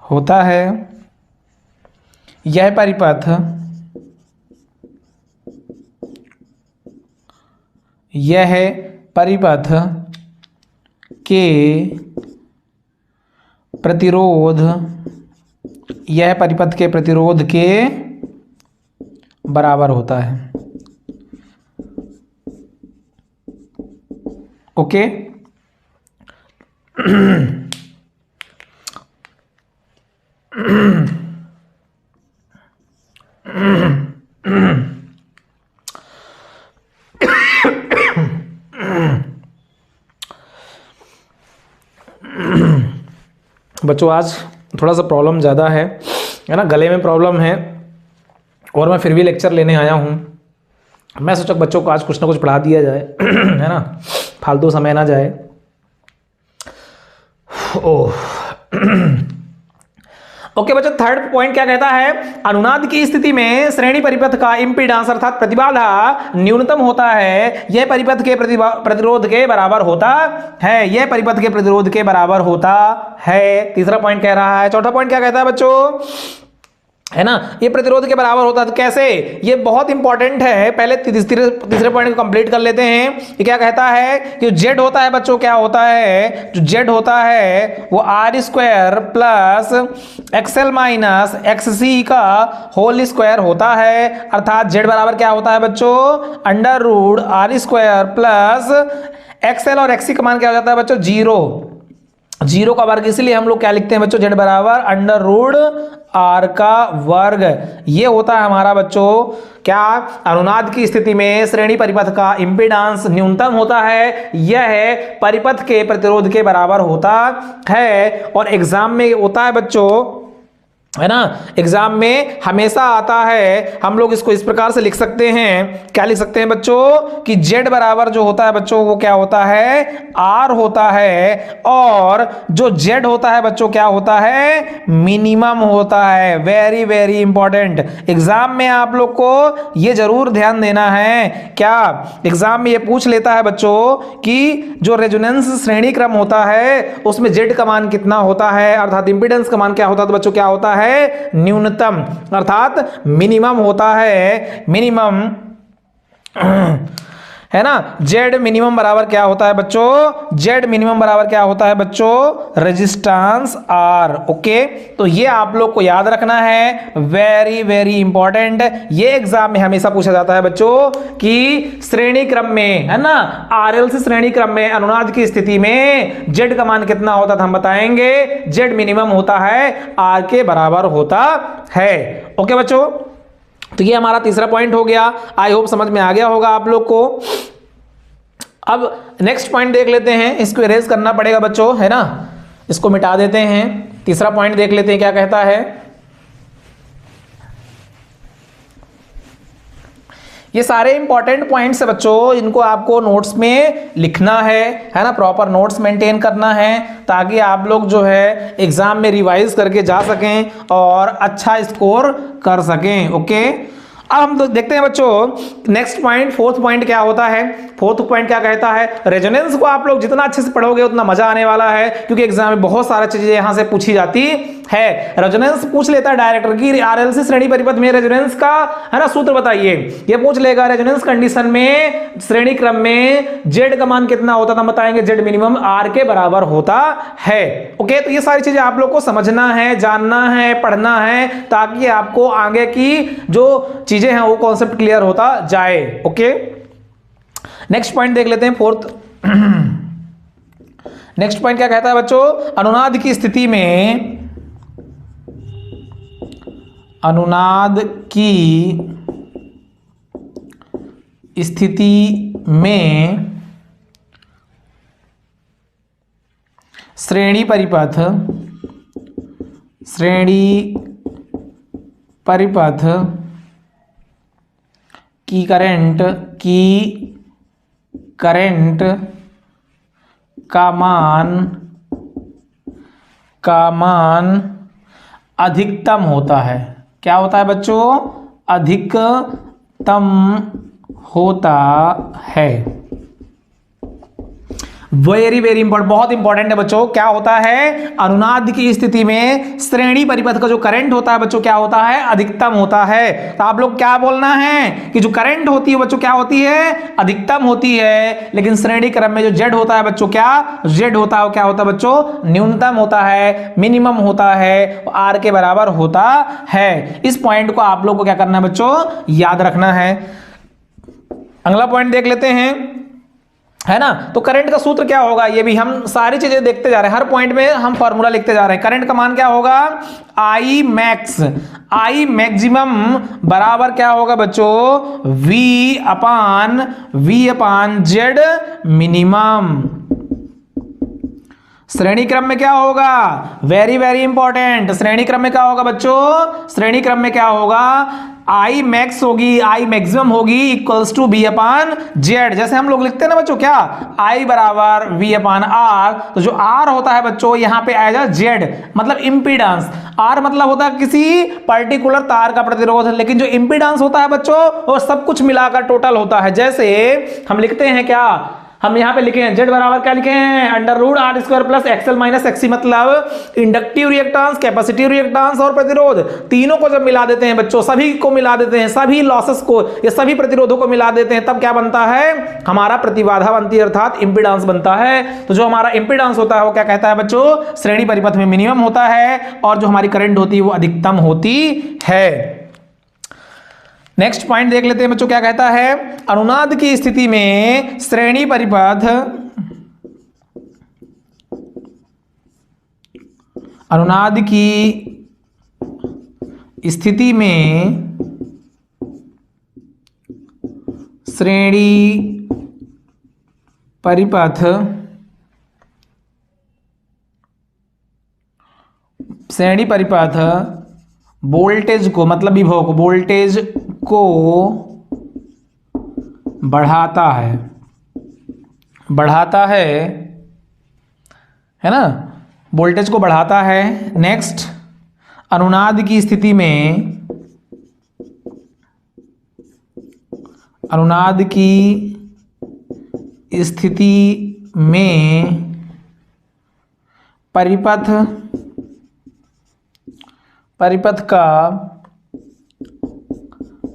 होता है यह परिपथ, यह परिपथ के प्रतिरोध, यह परिपथ के प्रतिरोध के बराबर होता है। ओके बच्चों आज थोड़ा सा प्रॉब्लम ज़्यादा है ना, गले में प्रॉब्लम है और मैं फिर भी लेक्चर लेने आया हूँ। मैं सोचा बच्चों को आज कुछ ना कुछ पढ़ा दिया जाए है ना, फालतू समय ना जाए। ओह ओके बच्चों, थर्ड पॉइंट क्या कहता है, अनुनाद की स्थिति में श्रेणी परिपथ का इम्पीडेंस अर्थात प्रतिबाधा न्यूनतम होता है, यह परिपथ के प्रतिरोध के बराबर होता है, यह परिपथ के प्रतिरोध के बराबर होता है। तीसरा पॉइंट कह रहा है। चौथा पॉइंट क्या कहता है बच्चों, है ना, ये प्रतिरोध के बराबर होता है। तो कैसे, ये बहुत इंपॉर्टेंट है। पहले तीसरे पॉइंट को कंप्लीट कर लेते हैं। ये क्या कहता है कि जेड होता है बच्चों, क्या होता है, जो जेड होता है वो R square plus XL minus XC का होल स्क्वायर होता है। अर्थात जेड बराबर क्या होता है बच्चों, under root R square plus XL और एक्ससी का मान क्या हो जाता है बच्चों, जीरो, जीरो का वर्ग। इसलिए हम लोग क्या लिखते हैं बच्चों, जेड बराबर अंडर रूट आर का वर्ग। ये होता है हमारा बच्चों क्या, अनुनाद की स्थिति में श्रेणी परिपथ का इंपीडेंस न्यूनतम होता है, यह परिपथ के प्रतिरोध के बराबर होता है। और एग्जाम में होता है बच्चों, है ना, एग्जाम में हमेशा आता है। हम लोग इसको इस प्रकार से लिख सकते हैं, क्या लिख सकते हैं बच्चों, कि जेड बराबर जो होता है बच्चों वो क्या होता है, आर होता है, और जो जेड होता है बच्चों क्या होता है, मिनिमम होता है। वेरी वेरी इंपॉर्टेंट, एग्जाम में आप लोग को ये जरूर ध्यान देना है। क्या एग्जाम में ये पूछ लेता है बच्चों कि जो रेजोनेंस श्रेणी क्रम होता है उसमें जेड का मान कितना होता है, अर्थात इंपीडेंस का मान क्या होता है, तो बच्चों क्या होता है, न्यूनतम अर्थात मिनिमम होता है, मिनिमम, है ना। जेड मिनिमम बराबर क्या होता है बच्चों, जेड मिनिमम बराबर क्या होता है बच्चों, रेजिस्टेंस आर। ओके, तो ये आप लोग को याद रखना है, वेरी वेरी इंपॉर्टेंट। ये एग्जाम में हमेशा पूछा जाता है बच्चों कि श्रेणी क्रम में, है ना, आरएलसी श्रेणी क्रम में अनुनाद की स्थिति में जेड का मान कितना होता था, हम बताएंगे जेड मिनिमम होता है, आर के बराबर होता है। ओके बच्चों, तो ये हमारा तीसरा पॉइंट हो गया। आई होप समझ में आ गया होगा आप लोग को। अब नेक्स्ट पॉइंट देख लेते हैं, इसको इरेज करना पड़ेगा बच्चों, है ना, इसको मिटा देते हैं। तीसरा पॉइंट देख लेते हैं क्या कहता है। ये सारे इंपॉर्टेंट पॉइंट्स है बच्चों, इनको आपको नोट्स में लिखना है ना, प्रॉपर नोट्स मेंटेन करना है ताकि आप लोग जो है एग्जाम में रिवाइज करके जा सकें और अच्छा स्कोर कर सकें। ओके, अब हम तो देखते हैं बच्चों नेक्स्ट पॉइंट, फोर्थ पॉइंट क्या होता है। फोर्थ पॉइंट क्या कहता है, रेजोनेंस को आप लोग जितना अच्छे से पढ़ोगे उतना मजा आने वाला है, क्योंकि एग्जाम में बहुत सारी चीजें यहां से पूछी जाती है। रेजोनेंस पूछ लेता है डायरेक्टर की आरएलसी श्रेणी परिपथ में रेजोनेंस का है ना सूत्र बताइए, ये पूछ लेगा रेजोनेंस कंडीशन में श्रेणी क्रम में जेड का मान कितना होता था, बताएंगे जेड मिनिमम आर के बराबर होता है। ओके, तो ये सारी चीजें आप लोग को समझना है, जानना है, पढ़ना है, ताकि आपको आगे की जो चीजें हैं वो कॉन्सेप्ट क्लियर होता जाए। ओके, नेक्स्ट पॉइंट देख लेते हैं, फोर्थ। नेक्स्ट पॉइंट क्या कहता है बच्चों, अनुनाद की स्थिति में, अनुनाद की स्थिति में श्रेणी परिपथ की करंट का मान अधिकतम होता है। क्या होता है बच्चों, अधिकतम होता है। वेरी वेरी इंपॉर्टेंट, बहुत इंपॉर्टेंट है बच्चों। क्या होता है, अनुनाद की स्थिति में श्रेणी परिपथ का जो करंट होता है बच्चों क्या होता है, अधिकतम होता है। तो आप लोग क्या बोलना है कि जो करंट होती है बच्चों क्या होती है, अधिकतम होती है, लेकिन श्रेणी क्रम में जो जेड होता है बच्चों क्या जेड होता है, क्या होता है बच्चों, न्यूनतम होता है, मिनिमम होता है, आर के बराबर होता है। इस पॉइंट को आप लोग को क्या करना है बच्चों, याद रखना है। अगला पॉइंट देख लेते हैं, है ना। तो करंट का सूत्र क्या होगा, ये भी हम सारी चीजें देखते जा रहे हैं, हर पॉइंट में हम फॉर्मूला लिखते जा रहे हैं। करंट का मान क्या होगा, आई मैक्सिमम बराबर क्या होगा बच्चों, वी अपान जेड मिनिमम। श्रेणी क्रम में क्या होगा, वेरी वेरी इंपॉर्टेंट, श्रेणी क्रम में क्या होगा बच्चों, श्रेणी क्रम में क्या होगा, आई मैक्स होगी, आई मैक्सिमम होगी equals to V upon Z. जैसे हम लोग लिखते हैं ना बच्चों, क्या आई बराबर वी अपान आर, तो जो आर होता है बच्चों यहाँ पे आएगा जेड, मतलब इंपीडेंस। आर मतलब होता है किसी पर्टिकुलर तार का प्रतिरोध, लेकिन जो इंपीडेंस होता है बच्चों वो सब कुछ मिलाकर टोटल होता है। जैसे हम लिखते हैं क्या, हम यहां पे लिखे हैं जेड बराबर क्या लिखे हैं, under root R square plus XL minus XC, मतलब इंडक्टिव रिएक्टेंस, कैपेसिटिव रिएक्टेंस और प्रतिरोध तीनों को जब मिला देते हैं बच्चों, सभी को मिला देते हैं, सभी लॉसेस को या सभी प्रतिरोधों को मिला देते हैं, तब क्या बनता है, हमारा प्रतिबाधा बनती है, अर्थात इंपीडेंस बनता है। तो जो हमारा इंपीडेंस होता है वो क्या कहता है बच्चों, श्रेणी परिपथ में मिनिमम होता है, और जो हमारी करंट होती है वो अधिकतम होती है। नेक्स्ट पॉइंट देख लेते हैं बच्चों, क्या कहता है, अनुनाद की स्थिति में श्रेणी परिपथ, अनुनाद की स्थिति में श्रेणी परिपथ वोल्टेज को, मतलब विभव को, वोल्टेज को बढ़ाता है ना, वोल्टेज को बढ़ाता है। नेक्स्ट, अनुनाद की स्थिति में परिपथ का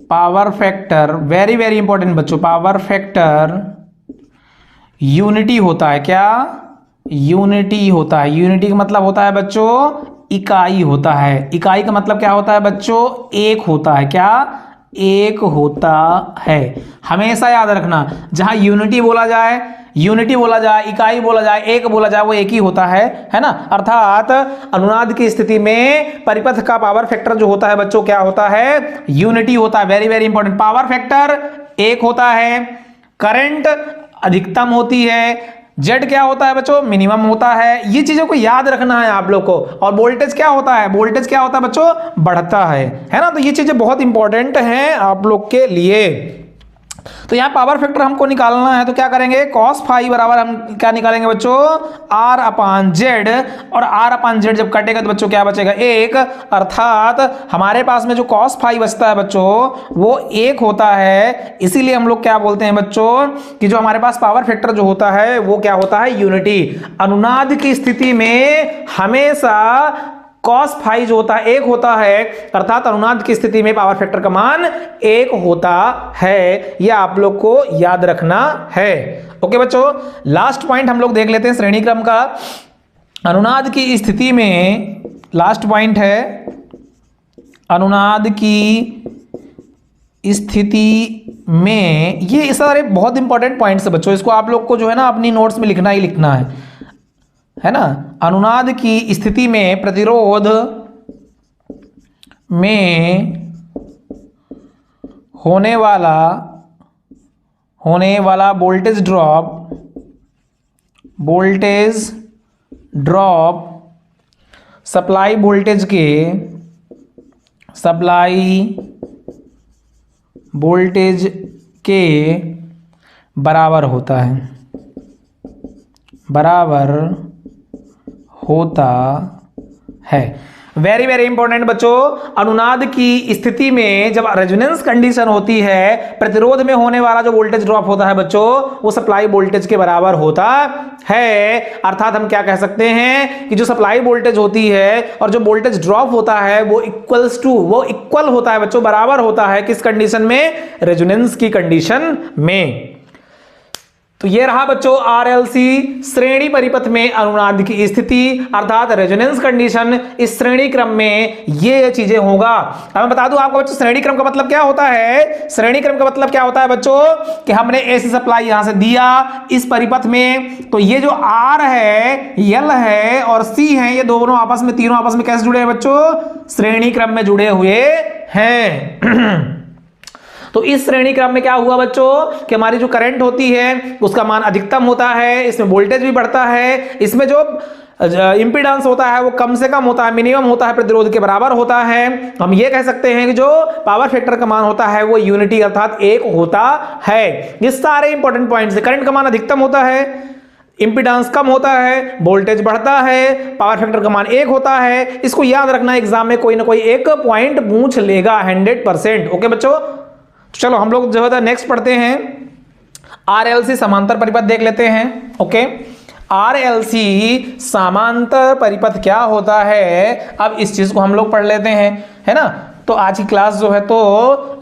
power factor, very very important बच्चों, पावर फैक्टर यूनिटी होता है। क्या यूनिटी होता है, यूनिटी का मतलब होता है बच्चों इकाई होता है। इकाई का मतलब क्या होता है बच्चों, एक होता है। क्या एक होता है, हमेशा याद रखना, जहां यूनिटी बोला जाए, इकाई बोला जाए, एक बोला जाए, वो एक ही होता है ना। अर्थात अनुनाद की स्थिति में परिपथ का पावर फैक्टर जो होता है बच्चों क्या होता है, यूनिटी होता है। Very very important, power factor एक होता है, करंट अधिकतम होती है, जेड क्या होता है बच्चों, मिनिमम होता है। ये चीजों को याद रखना है आप लोग को। और वोल्टेज क्या होता है, बच्चों बढ़ता है ना। तो ये चीजें बहुत इंपॉर्टेंट हैं आप लोग के लिए। तो यहाँ पावर फैक्टर हमको निकालना है, तो क्या करेंगे, cos फाई बराबर हम क्या निकालेंगे बच्चों, R अपान जेड, और R अपान जेड जब कटेगा तो बच्चों क्या बचेगा, एक। अर्थात हमारे पास में जो cos फाई बचता है बच्चों वो एक होता है। इसीलिए हम लोग क्या बोलते हैं बच्चों कि जो हमारे पास पावर फैक्टर जो होता है वो क्या होता है, यूनिटी। अनुनाद की स्थिति में हमेशा कॉस फाई जो होता है 1 होता है, अर्थात अनुनाद की स्थिति में पावर फैक्टर का मान 1 होता है। यह आप लोग को याद रखना है। ओके बच्चों, लास्ट पॉइंट हम लोग देख लेते हैं श्रेणी क्रम का। अनुनाद की स्थिति में लास्ट पॉइंट है, अनुनाद की स्थिति में, ये सारे बहुत इंपॉर्टेंट पॉइंट्स है बच्चों, इसको आप लोग को जो है ना अपनी नोट्स में लिखना ही लिखना है ना। अनुनाद की स्थिति में प्रतिरोध में होने वाला वोल्टेज ड्रॉप सप्लाई वोल्टेज के बराबर होता है। वेरी वेरी इंपॉर्टेंट बच्चों, अनुनाद की स्थिति में जब रेजोनेंस कंडीशन होती है, प्रतिरोध में होने वाला जो वोल्टेज ड्रॉप होता है बच्चों, वो सप्लाई वोल्टेज के बराबर होता है। अर्थात हम क्या कह सकते हैं कि जो सप्लाई वोल्टेज होती है और जो वोल्टेज ड्रॉप होता है वो इक्वल होता है बच्चों, बराबर होता है। किस कंडीशन में? रेजोनेंस की कंडीशन में। तो ये रहा बच्चों आरएलसी श्रेणी परिपथ में अनुनाद की स्थिति, अर्थात रेजोनेंस कंडीशन। इस श्रेणी क्रम में ये चीजें होगा। अब मैं बता दूं आपको बच्चों, श्रेणी क्रम का मतलब क्या होता है। श्रेणी क्रम का मतलब क्या होता है बच्चों कि हमने एसी सप्लाई यहां से दिया इस परिपथ में, तो ये जो आर है, एल है और सी है, ये तीनों आपस में कैसे जुड़े हैं बच्चों? श्रेणी क्रम में जुड़े हुए हैं। तो इस श्रेणी क्रम में क्या हुआ बच्चों कि हमारी जो करंट होती है उसका मान अधिकतम होता है, इसमें वोल्टेज भी बढ़ता है, इसमें जो इंपीडेंस होता है वो कम से कम होता है, मिनिमम होता है, प्रतिरोध के बराबर होता है। हम ये कह सकते हैं कि जो पावर फैक्टर का मान होता है वो यूनिटी अर्थात 1 होता है। ये सारे इंपॉर्टेंट पॉइंट्स है। करंट का मान अधिकतम होता है, इंपीडेंस कम होता है, वोल्टेज बढ़ता है, पावर फैक्टर का मान 1 होता है। इसको याद रखना, एग्जाम में कोई ना कोई एक पॉइंट पूछ लेगा 100%। ओके बच्चों, चलो हम लोग जो है नेक्स्ट पढ़ते हैं आरएलसी समांतर परिपथ देख लेते हैं। ओके, आरएलसी समांतर परिपथ क्या होता है, अब इस चीज को हम लोग पढ़ लेते हैं, है ना। तो आज की क्लास जो है तो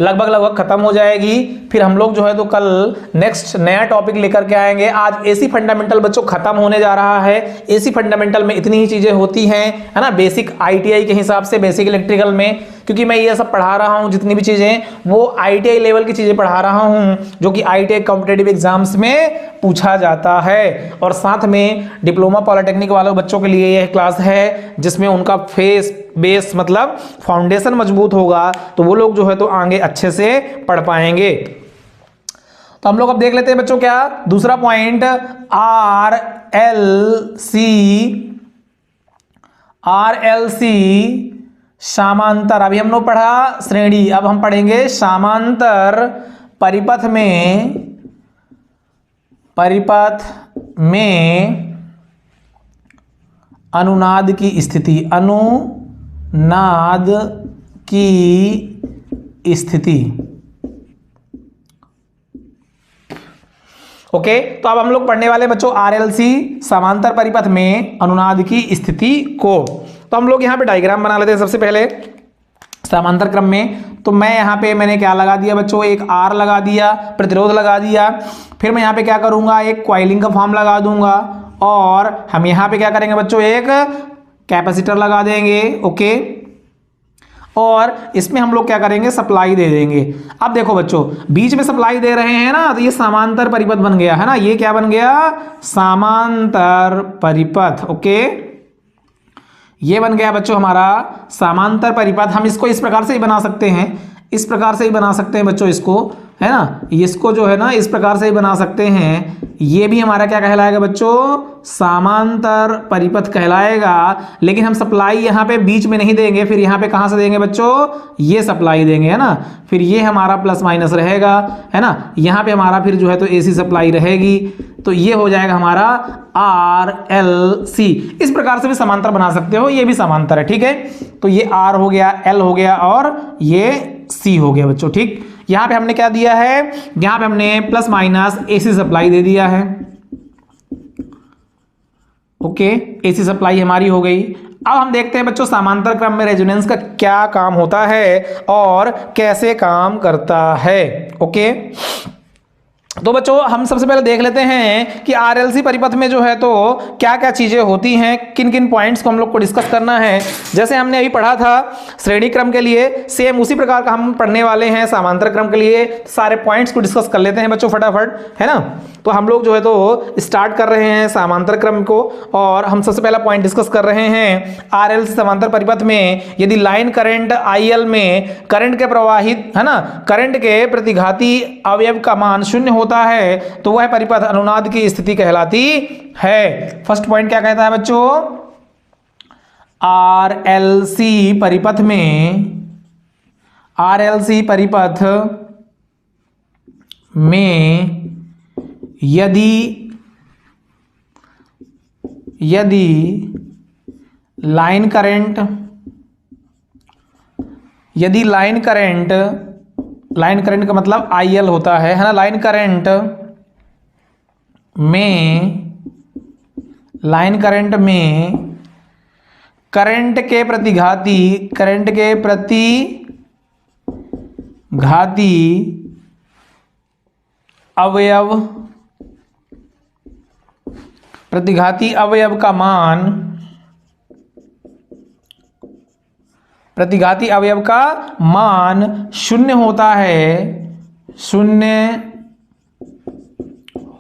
लगभग खत्म हो जाएगी, फिर हम लोग जो है तो कल नेक्स्ट नया टॉपिक लेकर के आएंगे। आज एसी फंडामेंटल बच्चों खत्म होने जा रहा है। एसी फंडामेंटल में इतनी ही चीजें होती हैं, है ना, बेसिक आईटीआई के हिसाब से, बेसिक इलेक्ट्रिकल में, क्योंकि मैं ये सब पढ़ा रहा हूँ, जितनी भी चीजें वो आईटीआई लेवल की चीजें पढ़ा रहा हूँ, जो कि आईटीआई कॉम्पिटिटिव एग्जाम्स में पूछा जाता है। और साथ में डिप्लोमा पॉलिटेक्निक वाले बच्चों के लिए यह क्लास है जिसमें उनका बेस मतलब फाउंडेशन मजबूत होगा, तो वो लोग जो है तो आगे अच्छे से पढ़ पाएंगे। तो हम लोग अब देख लेते हैं बच्चों क्या दूसरा पॉइंट, आरएलसी समांतर। अभी हम लोग पढ़ा श्रेणी, अब हम पढ़ेंगे समांतर परिपथ में अनुनाद की स्थिति, अनुनाद की स्थिति। ओके, तो अब हम लोग पढ़ने वाले बच्चों आरएलसी समांतर परिपथ में अनुनाद की स्थिति को। तो हम लोग यहाँ पे डायग्राम बना लेते हैं सबसे पहले समांतर क्रम में। तो मैं यहाँ पे मैंने क्या लगा दिया बच्चों, एक आर लगा दिया, प्रतिरोध लगा दिया। फिर मैं यहाँ पे क्या करूँगा, एक कॉइलिंग का फॉर्म लगा दूंगा, और हम यहाँ पे क्या करेंगे बच्चों, एक कैपेसिटर लगा देंगे। ओके, और इसमें हम लोग क्या करेंगे, सप्लाई दे देंगे। अब देखो बच्चों, बीच में सप्लाई दे रहे हैं ना, तो ये समांतर परिपथ बन गया, है ना। ये क्या बन गया, समांतर परिपथ। ओके, ये बन गया बच्चों हमारा समांतर परिपथ। हम इसको इस प्रकार से ही बना सकते हैं, इस प्रकार से ही बना सकते हैं बच्चों इसको, है ना। इसको जो है ना इस प्रकार से ही बना सकते हैं। ये भी हमारा क्या कहलाएगा बच्चों, समांतर परिपथ कहलाएगा। लेकिन हम सप्लाई यहाँ पे बीच में नहीं देंगे, फिर यहाँ पे कहाँ से देंगे बच्चों, ये सप्लाई देंगे, है ना। फिर ये हमारा प्लस माइनस रहेगा, है ना। यहाँ पे हमारा फिर जो है तो एसी सप्लाई रहेगी। तो ये हो जाएगा हमारा आरएलसी। इस प्रकार से भी समांतर बना सकते हो, ये भी समांतर है, ठीक है। तो ये आर हो गया, एल हो गया और ये सी हो गया बच्चों, ठीक। यहाँ पे हमने क्या दिया है, यहाँ पे हमने प्लस माइनस एसी सप्लाई दे दिया है। ओके, एसी सप्लाई हमारी हो गई। अब हम देखते हैं बच्चों समांतर क्रम में रेजोनेंस का क्या काम होता है और कैसे काम करता है। ओके, तो बच्चों हम सबसे पहले देख लेते हैं कि आरएलसी परिपथ में जो है तो क्या क्या चीजें होती हैं, किन किन पॉइंट्स को हम लोग को डिस्कस करना है। जैसे हमने अभी पढ़ा था श्रेणी क्रम के लिए, सेम उसी प्रकार का हम पढ़ने वाले हैं समांतर क्रम के लिए। सारे पॉइंट्स को डिस्कस कर लेते हैं बच्चों फटाफट, है ना। तो हम लोग जो है तो स्टार्ट कर रहे हैं समांतर क्रम को, और हम सबसे पहला पॉइंट डिस्कस कर रहे हैं आरएलसी समांतर परिपथ में यदि लाइन करंट आईएल में करंट के प्रवाहित, है ना, करंट के प्रतिघाती अवयव का मान शून्य होता है तो वह परिपथ अनुनाद की स्थिति कहलाती है। फर्स्ट पॉइंट क्या कहता है बच्चों, आरएलसी परिपथ में, आरएलसी परिपथ में यदि लाइन करंट, यदि लाइन करंट, लाइन करंट का मतलब आईएल होता है ना, लाइन करंट में करंट के प्रतिघाती, करंट के प्रतिघाती अवयव, प्रतिघाती अवयव का मान, प्रतिघाती अवयव का मान शून्य होता है, शून्य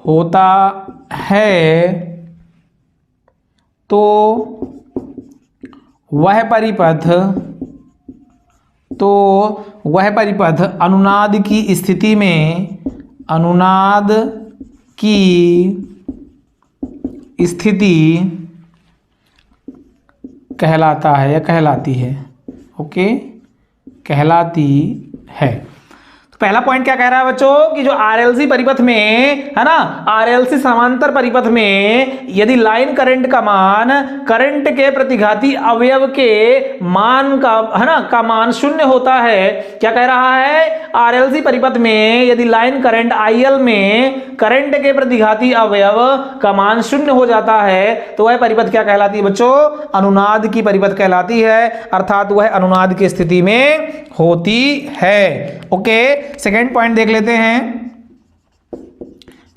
होता है तो वह परिपथ, तो वह परिपथ अनुनाद की स्थिति में, अनुनाद की स्थिति कहलाता है या कहलाती है। ओके, कहलाती है। तो पहला पॉइंट क्या कह रहा है बच्चों कि जो आरएलसी परिपथ में, है ना, आरएलसी समांतर परिपथ में यदि लाइन करंट का मान करंट के प्रतिघाती अवयव के मान का, है ना, का मान शून्य होता है। क्या कह रहा है, आरएलसी परिपथ में यदि लाइन करंट आईएल में करंट के प्रतिघाती अवयव का मान शून्य हो जाता है तो वह परिपथ क्या कहलाती है बच्चों, अनुनाद की परिपथ कहलाती है, अर्थात वह अनुनाद की स्थिति में होती है। ओके, सेकेंड पॉइंट देख लेते हैं।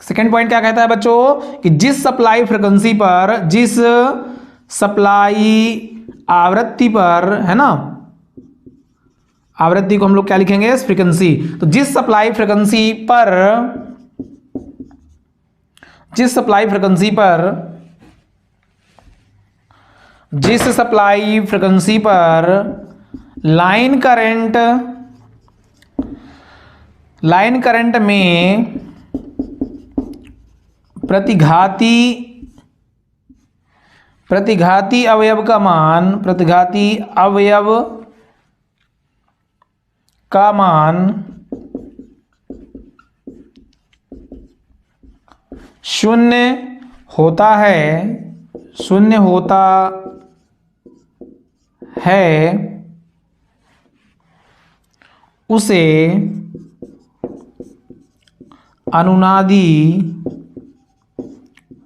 सेकेंड पॉइंट क्या कहता है बच्चों कि जिस सप्लाई फ्रीक्वेंसी पर, जिस सप्लाई आवृत्ति पर, है ना, आवृत्ति को हम लोग क्या लिखेंगे, फ्रीक्वेंसी। तो जिस सप्लाई फ्रीक्वेंसी पर, जिस सप्लाई फ्रीक्वेंसी पर, जिस सप्लाई फ्रीक्वेंसी पर लाइन करंट, लाइन करंट में प्रतिघाती, प्रतिघाती अवयव का मान, प्रतिघाती अवयव का मान शून्य होता है, शून्य होता है उसे अनुनादी,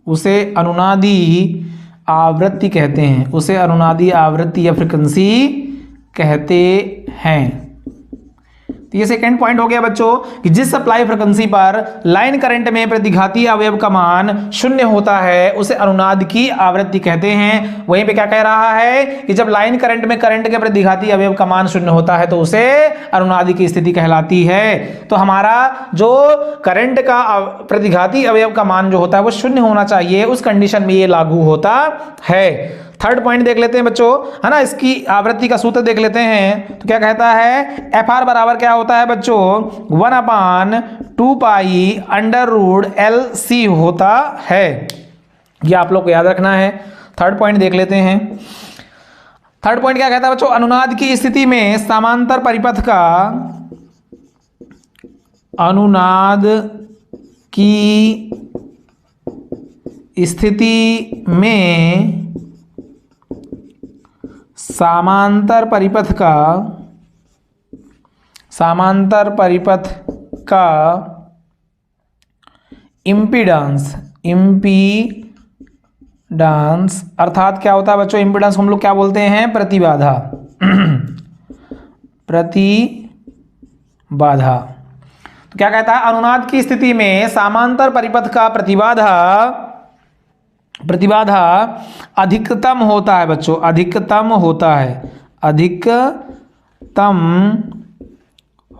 उसे अनुनादी आवृत्ति कहते हैं, उसे अनुनादी आवृत्ति या फ्रीक्वेंसी कहते हैं। तो ये सेकंड पॉइंट हो गया बच्चों कि जिस सप्लाई फ्रीक्वेंसी पर लाइन करंट में प्रतिघाती अवयव का मान शून्य होता है उसे अनुनाद की आवृत्ति कहते हैं। वहीं पे क्या कह रहा है कि जब लाइन करंट में करंट के प्रतिघाती अवयव का मान शून्य होता है तो उसे अनुनाद की स्थिति कहलाती है। तो हमारा जो करंट का प्रतिघाती अवयव का मान जो होता है वो शून्य होना चाहिए, उस कंडीशन में ये लागू होता है। थर्ड पॉइंट देख लेते हैं बच्चों, है ना, इसकी आवृत्ति का सूत्र देख लेते हैं। तो क्या कहता है, एफ आर बराबर क्या होता है बच्चों, 1/2 pi under root L C होता है। ये आप लोग को याद रखना है। थर्ड पॉइंट देख लेते हैं। थर्ड पॉइंट क्या कहता है बच्चों, अनुनाद की स्थिति में समांतर परिपथ का, अनुनाद की स्थिति में समांतर परिपथ का, समांतर परिपथ का इम्पीडेंस, इम्पीडेंस डांस अर्थात क्या होता है बच्चों, इम्पीडेंस हम लोग क्या बोलते हैं, प्रतिबाधा। प्रतिबाधा। तो क्या कहता है, अनुनाद की स्थिति में समांतर परिपथ का प्रतिबाधा अधिकतम होता है बच्चों, अधिकतम होता है, अधिकतम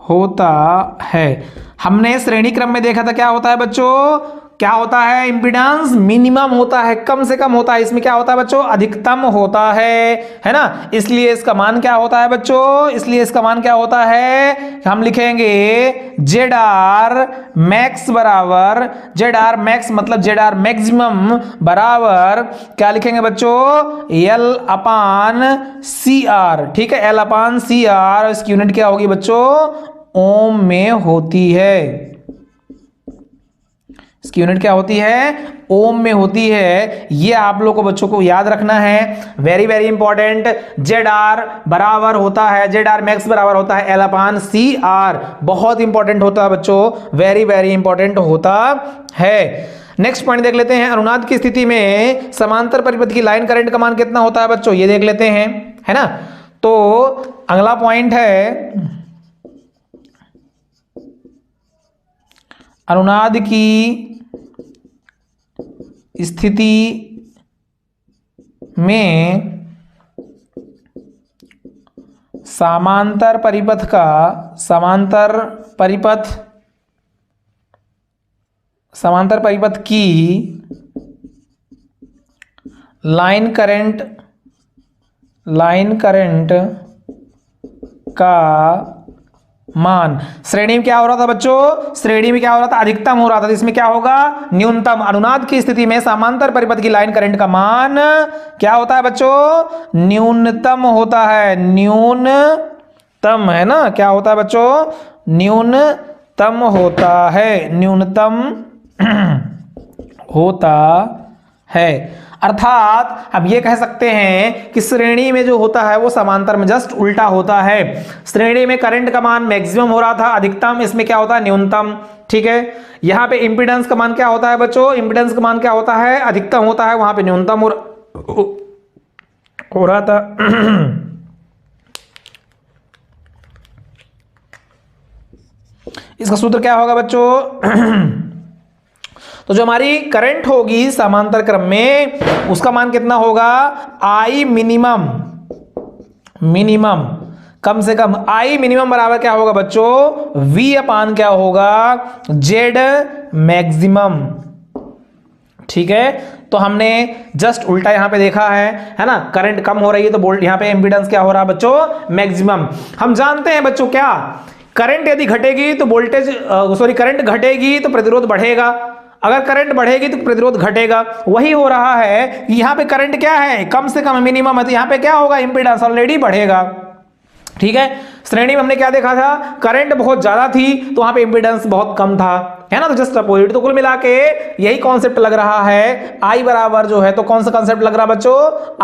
होता है। हमने श्रेणी क्रम में देखा था क्या होता है बच्चों, क्या होता है, इम्पीडेंस मिनिमम होता है, कम से कम होता है। इसमें क्या होता है बच्चों, अधिकतम होता है ना। इसलिए इसका मान क्या होता है बच्चों, इसलिए इसका मान क्या होता है, हम लिखेंगे जेड आर मैक्स बराबर, जेड आर मैक्स मतलब जेड आर मैक्सिमम बराबर क्या लिखेंगे बच्चों, एल अपान सी आर। ठीक है, एल अपान सी आर। इसकी यूनिट क्या होगी बच्चों, ओम में होती है। इसकी यूनिट क्या होती है, ओम में होती है। ये आप लोगों को बच्चों को याद रखना है, very very important. Z R बराबर होता है, जेड आर मैक्स बराबर होता है एल अपान सी आर। बहुत इंपॉर्टेंट होता है बच्चों, वेरी वेरी इंपॉर्टेंट होता है। नेक्स्ट पॉइंट देख लेते हैं, अनुनाद की स्थिति में समांतर परिपथ की लाइन करंट का मान कितना होता है बच्चों, ये देख लेते हैं, है ना। तो अगला पॉइंट है, अनुनाद की स्थिति में समांतर परिपथ की लाइन करंट का मान श्रेणी में क्या हो रहा था बच्चों, श्रेणी में क्या हो रहा था, अधिकतम हो रहा था। इसमें क्या होगा, न्यूनतम। अनुनाद की स्थिति में समांतर परिपथ की लाइन करंट का मान क्या होता है बच्चों, न्यूनतम होता है, न्यूनतम, है ना। क्या होता है बच्चों, न्यूनतम होता है, न्यूनतम होता है। अर्थात अब ये कह सकते हैं कि श्रेणी में जो होता है वो समांतर में जस्ट उल्टा होता है। श्रेणी में करंट का मान मैक्सिमम हो रहा था, अधिकतम, इसमें क्या होता है, न्यूनतम। ठीक है, यहां पे इंपीडेंस का मान क्या होता है बच्चों, इंपीडेंस का मान क्या होता है, अधिकतम होता है, वहां पे न्यूनतम हो रहा था। इसका सूत्र क्या होगा बच्चों, तो जो हमारी करंट होगी समांतर क्रम में उसका मान कितना होगा, आई मिनिमम, कम से कम। आई मिनिमम बराबर क्या होगा बच्चों, वी अपान क्या होगा, जेड मैक्सिमम। ठीक है, तो हमने जस्ट उल्टा यहां पे देखा है ना। करंट कम हो रही है तो बोल्ट यहां पे इंपीडेंस क्या हो रहा है बच्चों, मैक्सिमम। हम जानते हैं बच्चों क्या, करंट यदि घटेगी तो वोल्टेज करंट घटेगी तो प्रतिरोध बढ़ेगा, अगर करंट बढ़ेगी तो प्रतिरोध घटेगा। वही हो रहा है, यहां पे करंट क्या है, कम से कम मिनिमम है, तो यहां पे क्या होगा, इंपीडेंस ऑलरेडी बढ़ेगा। ठीक है, श्रेणी में हमने क्या देखा था, करंट बहुत ज्यादा थी तो वहां पे इंपीडेंस बहुत कम था, है ना। तो जस्ट अपोजिट। तो कुल मिला के यही कॉन्सेप्ट लग रहा है। आई बराबर जो है, तो कौन सा कॉन्सेप्ट लग रहा है बच्चों,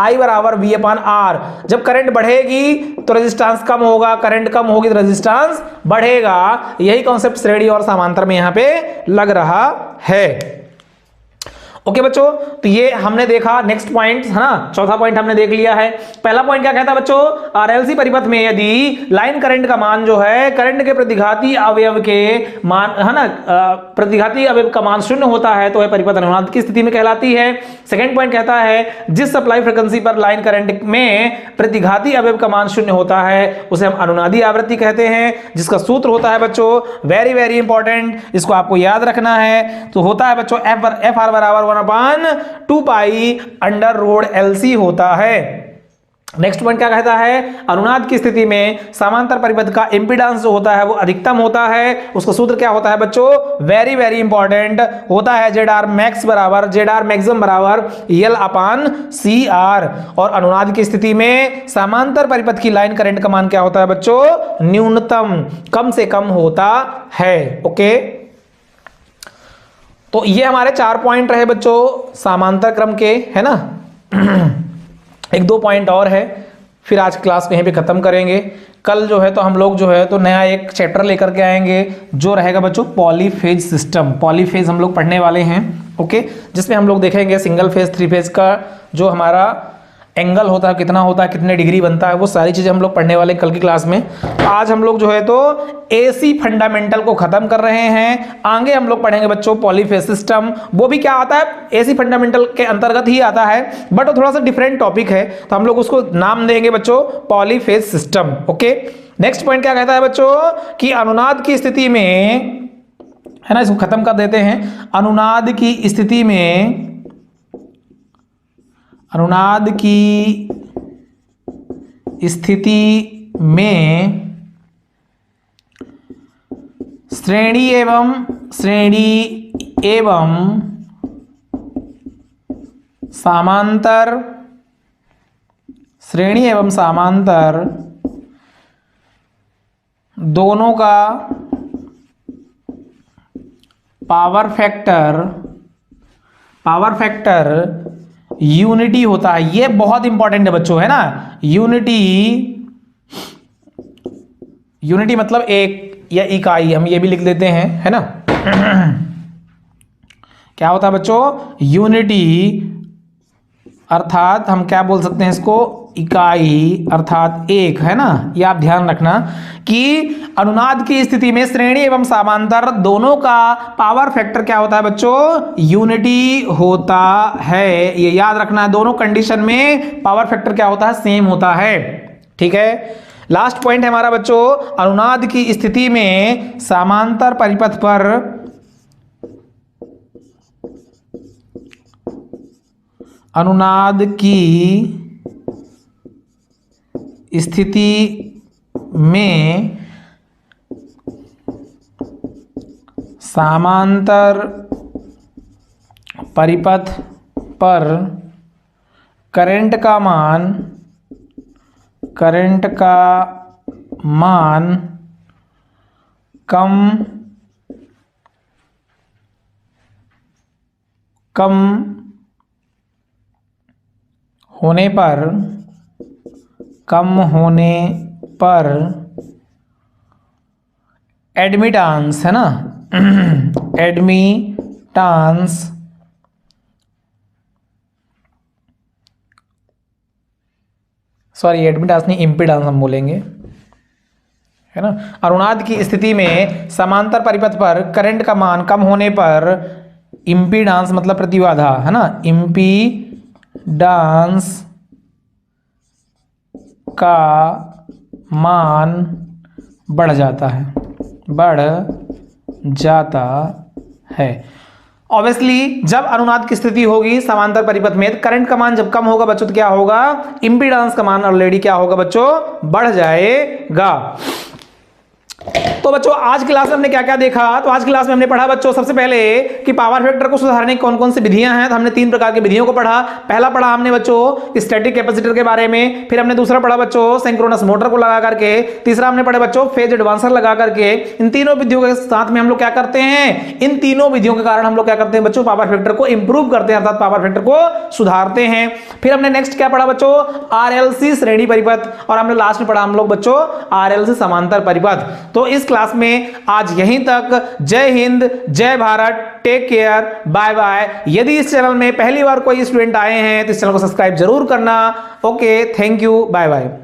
आई बराबर वी अपान आर। जब करंट बढ़ेगी तो रेजिस्टेंस कम होगा, करंट कम होगी तो रेजिस्टेंस बढ़ेगा। यही कॉन्सेप्ट श्रेणी और समांतर में यहां पे लग रहा है। ओके बच्चों, तो ये हमने देखा। नेक्स्ट पॉइंट है ना, चौथा पॉइंट हमने देख लिया है। पहला पॉइंट क्या कहता है बच्चों, आरएलसी परिपथ में यदि लाइन करंट का मान जो है करंट के प्रतिघाती अवयव के मान, है ना, प्रतिघाती अवयव का मान शून्य होता है तो वह परिपथ अनुनाद की स्थिति में कहलाती है। सेकंड पॉइंट कहता है जिस सप्लाई फ्रीक्वेंसी पर लाइन करंट में प्रतिघाती अवयव का मान शून्य होता है उसे हम अनुनादी आवृत्ति कहते हैं, जिसका सूत्र होता है बच्चों, वेरी वेरी इंपॉर्टेंट, इसको आपको याद रखना है। तो होता है बच्चों एफ आर बराबर 1/2 पाई अंडर रूट एलसी होता है। नेक्स्ट पॉइंट क्या कहता है, अनुनाद की स्थिति में समांतर परिपथ का इंपीडेंस जो होता है वो अधिकतम होता है। उसका सूत्र क्या होता है बच्चों, वेरी वेरी इंपॉर्टेंट, होता है जेड आर मैक्स बराबर, जेड आर मैक्सिमम बराबर एल अपान सी आर। और अनुनाद की स्थिति में समांतर परिपथ की लाइन करंट का मान क्या होता है बच्चों, न्यूनतम, कम से कम होता है। ओके, तो ये हमारे 4 पॉइंट रहे बच्चों समांतर क्रम के, है ना। 1-2 पॉइंट और है, फिर आज क्लास यहीं पे खत्म करेंगे। कल जो है तो हम लोग जो है तो नया एक चैप्टर लेकर के आएंगे जो रहेगा बच्चों पॉलीफेज सिस्टम। पॉलीफेज हम लोग पढ़ने वाले हैं। ओके, जिसमें हम लोग देखेंगे सिंगल फेज, थ्री फेज का जो हमारा एंगल होता है कितना होता है, कितने डिग्री बनता है, वो सारी चीजें हम लोग पढ़ने वाले हैं कल की क्लास में। तो आज हम लोग जो है तो एसी फंडामेंटल को खत्म कर रहे हैं। आगे हम लोग पढ़ेंगे बच्चों पॉलीफेज सिस्टम, वो भी क्या आता है एसी फंडामेंटल के अंतर्गत ही आता है, बट वो थोड़ा सा डिफरेंट टॉपिक है, तो हम लोग उसको नाम देंगे बच्चों polyphase system. Okay, next point क्या कहता है बच्चों कि अनुनाद की स्थिति में, है ना, इसको खत्म कर देते हैं। अनुनाद की स्थिति में, अनुनाद की स्थिति में श्रेणी एवं समांतर, श्रेणी एवं समांतर दोनों का पावर फैक्टर यूनिटी होता है। ये बहुत इंपॉर्टेंट है बच्चों, है ना, यूनिटी मतलब एक या इकाई, हम ये भी लिख देते हैं, है ना। क्या होता है बच्चों यूनिटी, अर्थात हम क्या बोल सकते हैं इसको, इकाई अर्थात एक, है ना। ये आप ध्यान रखना कि अनुनाद की स्थिति में श्रेणी एवं समांतर दोनों का पावर फैक्टर क्या होता है बच्चों, यूनिटी होता है। ये याद रखना है, दोनों कंडीशन में पावर फैक्टर क्या होता है, सेम होता है। ठीक है, लास्ट पॉइंट है हमारा बच्चों, अनुनाद की स्थिति में समांतर परिपथ पर, अनुनाद की स्थिति में समांतर परिपथ पर करंट का मान कम होने पर एडमिटेंस, है ना, एडमिटेंस नहीं, इम्पीडेंस हम बोलेंगे, है ना। अनुनाद की स्थिति में समांतर परिपथ पर करंट का मान कम होने पर इम्पीडेंस मतलब प्रतिबाधा, है ना, इम्पीडेंस का मान बढ़ जाता है। ऑब्वियसली जब अनुनाद की स्थिति होगी समांतर परिपथ में, करंट का मान जब कम होगा बच्चों तो क्या होगा, इंपीडेंस का मान ऑलरेडी क्या होगा बच्चों, बढ़ जाएगा। तो बच्चों आज क्लास में हमने क्या क्या देखा, तो आज क्लास में हमने पढ़ा बच्चों सबसे पहले कि पावर फैक्टर को सुधारने की कौन कौन सी विधियां हैं। तो हमने 3 प्रकार की विधियों को पढ़ा। पहला पढ़ा हमने बच्चों स्टैटिक कैपेसिटर के बारे में, फिर हमने दूसरा पढ़ा बच्चों सिंक्रोनस मोटर को लगा करके, तीसरा हमने पढ़ा बच्चों फेज एडवांसर लगा करके। इन तीनों विधियों के साथ में हम लोग क्या करते हैं, इन तीनों विधियों के कारण हम लोग क्या करते हैं बच्चों, पावर फैक्टर को इंप्रूव करते हैं, अर्थात पावर फैक्टर को सुधारते हैं। फिर हमने नेक्स्ट क्या पढ़ा बच्चों, आरएलसी श्रेणी परिपथ, और हमने लास्ट में पढ़ा हम लोग बच्चों आरएलसी समांतर परिपथ। तो इस क्लास में आज यहीं तक। जय हिंद, जय Bharat, take care, bye bye. यदि इस चैनल में पहली बार कोई स्टूडेंट आए हैं तो इस चैनल को सब्सक्राइब जरूर करना। Okay, thank you, bye bye.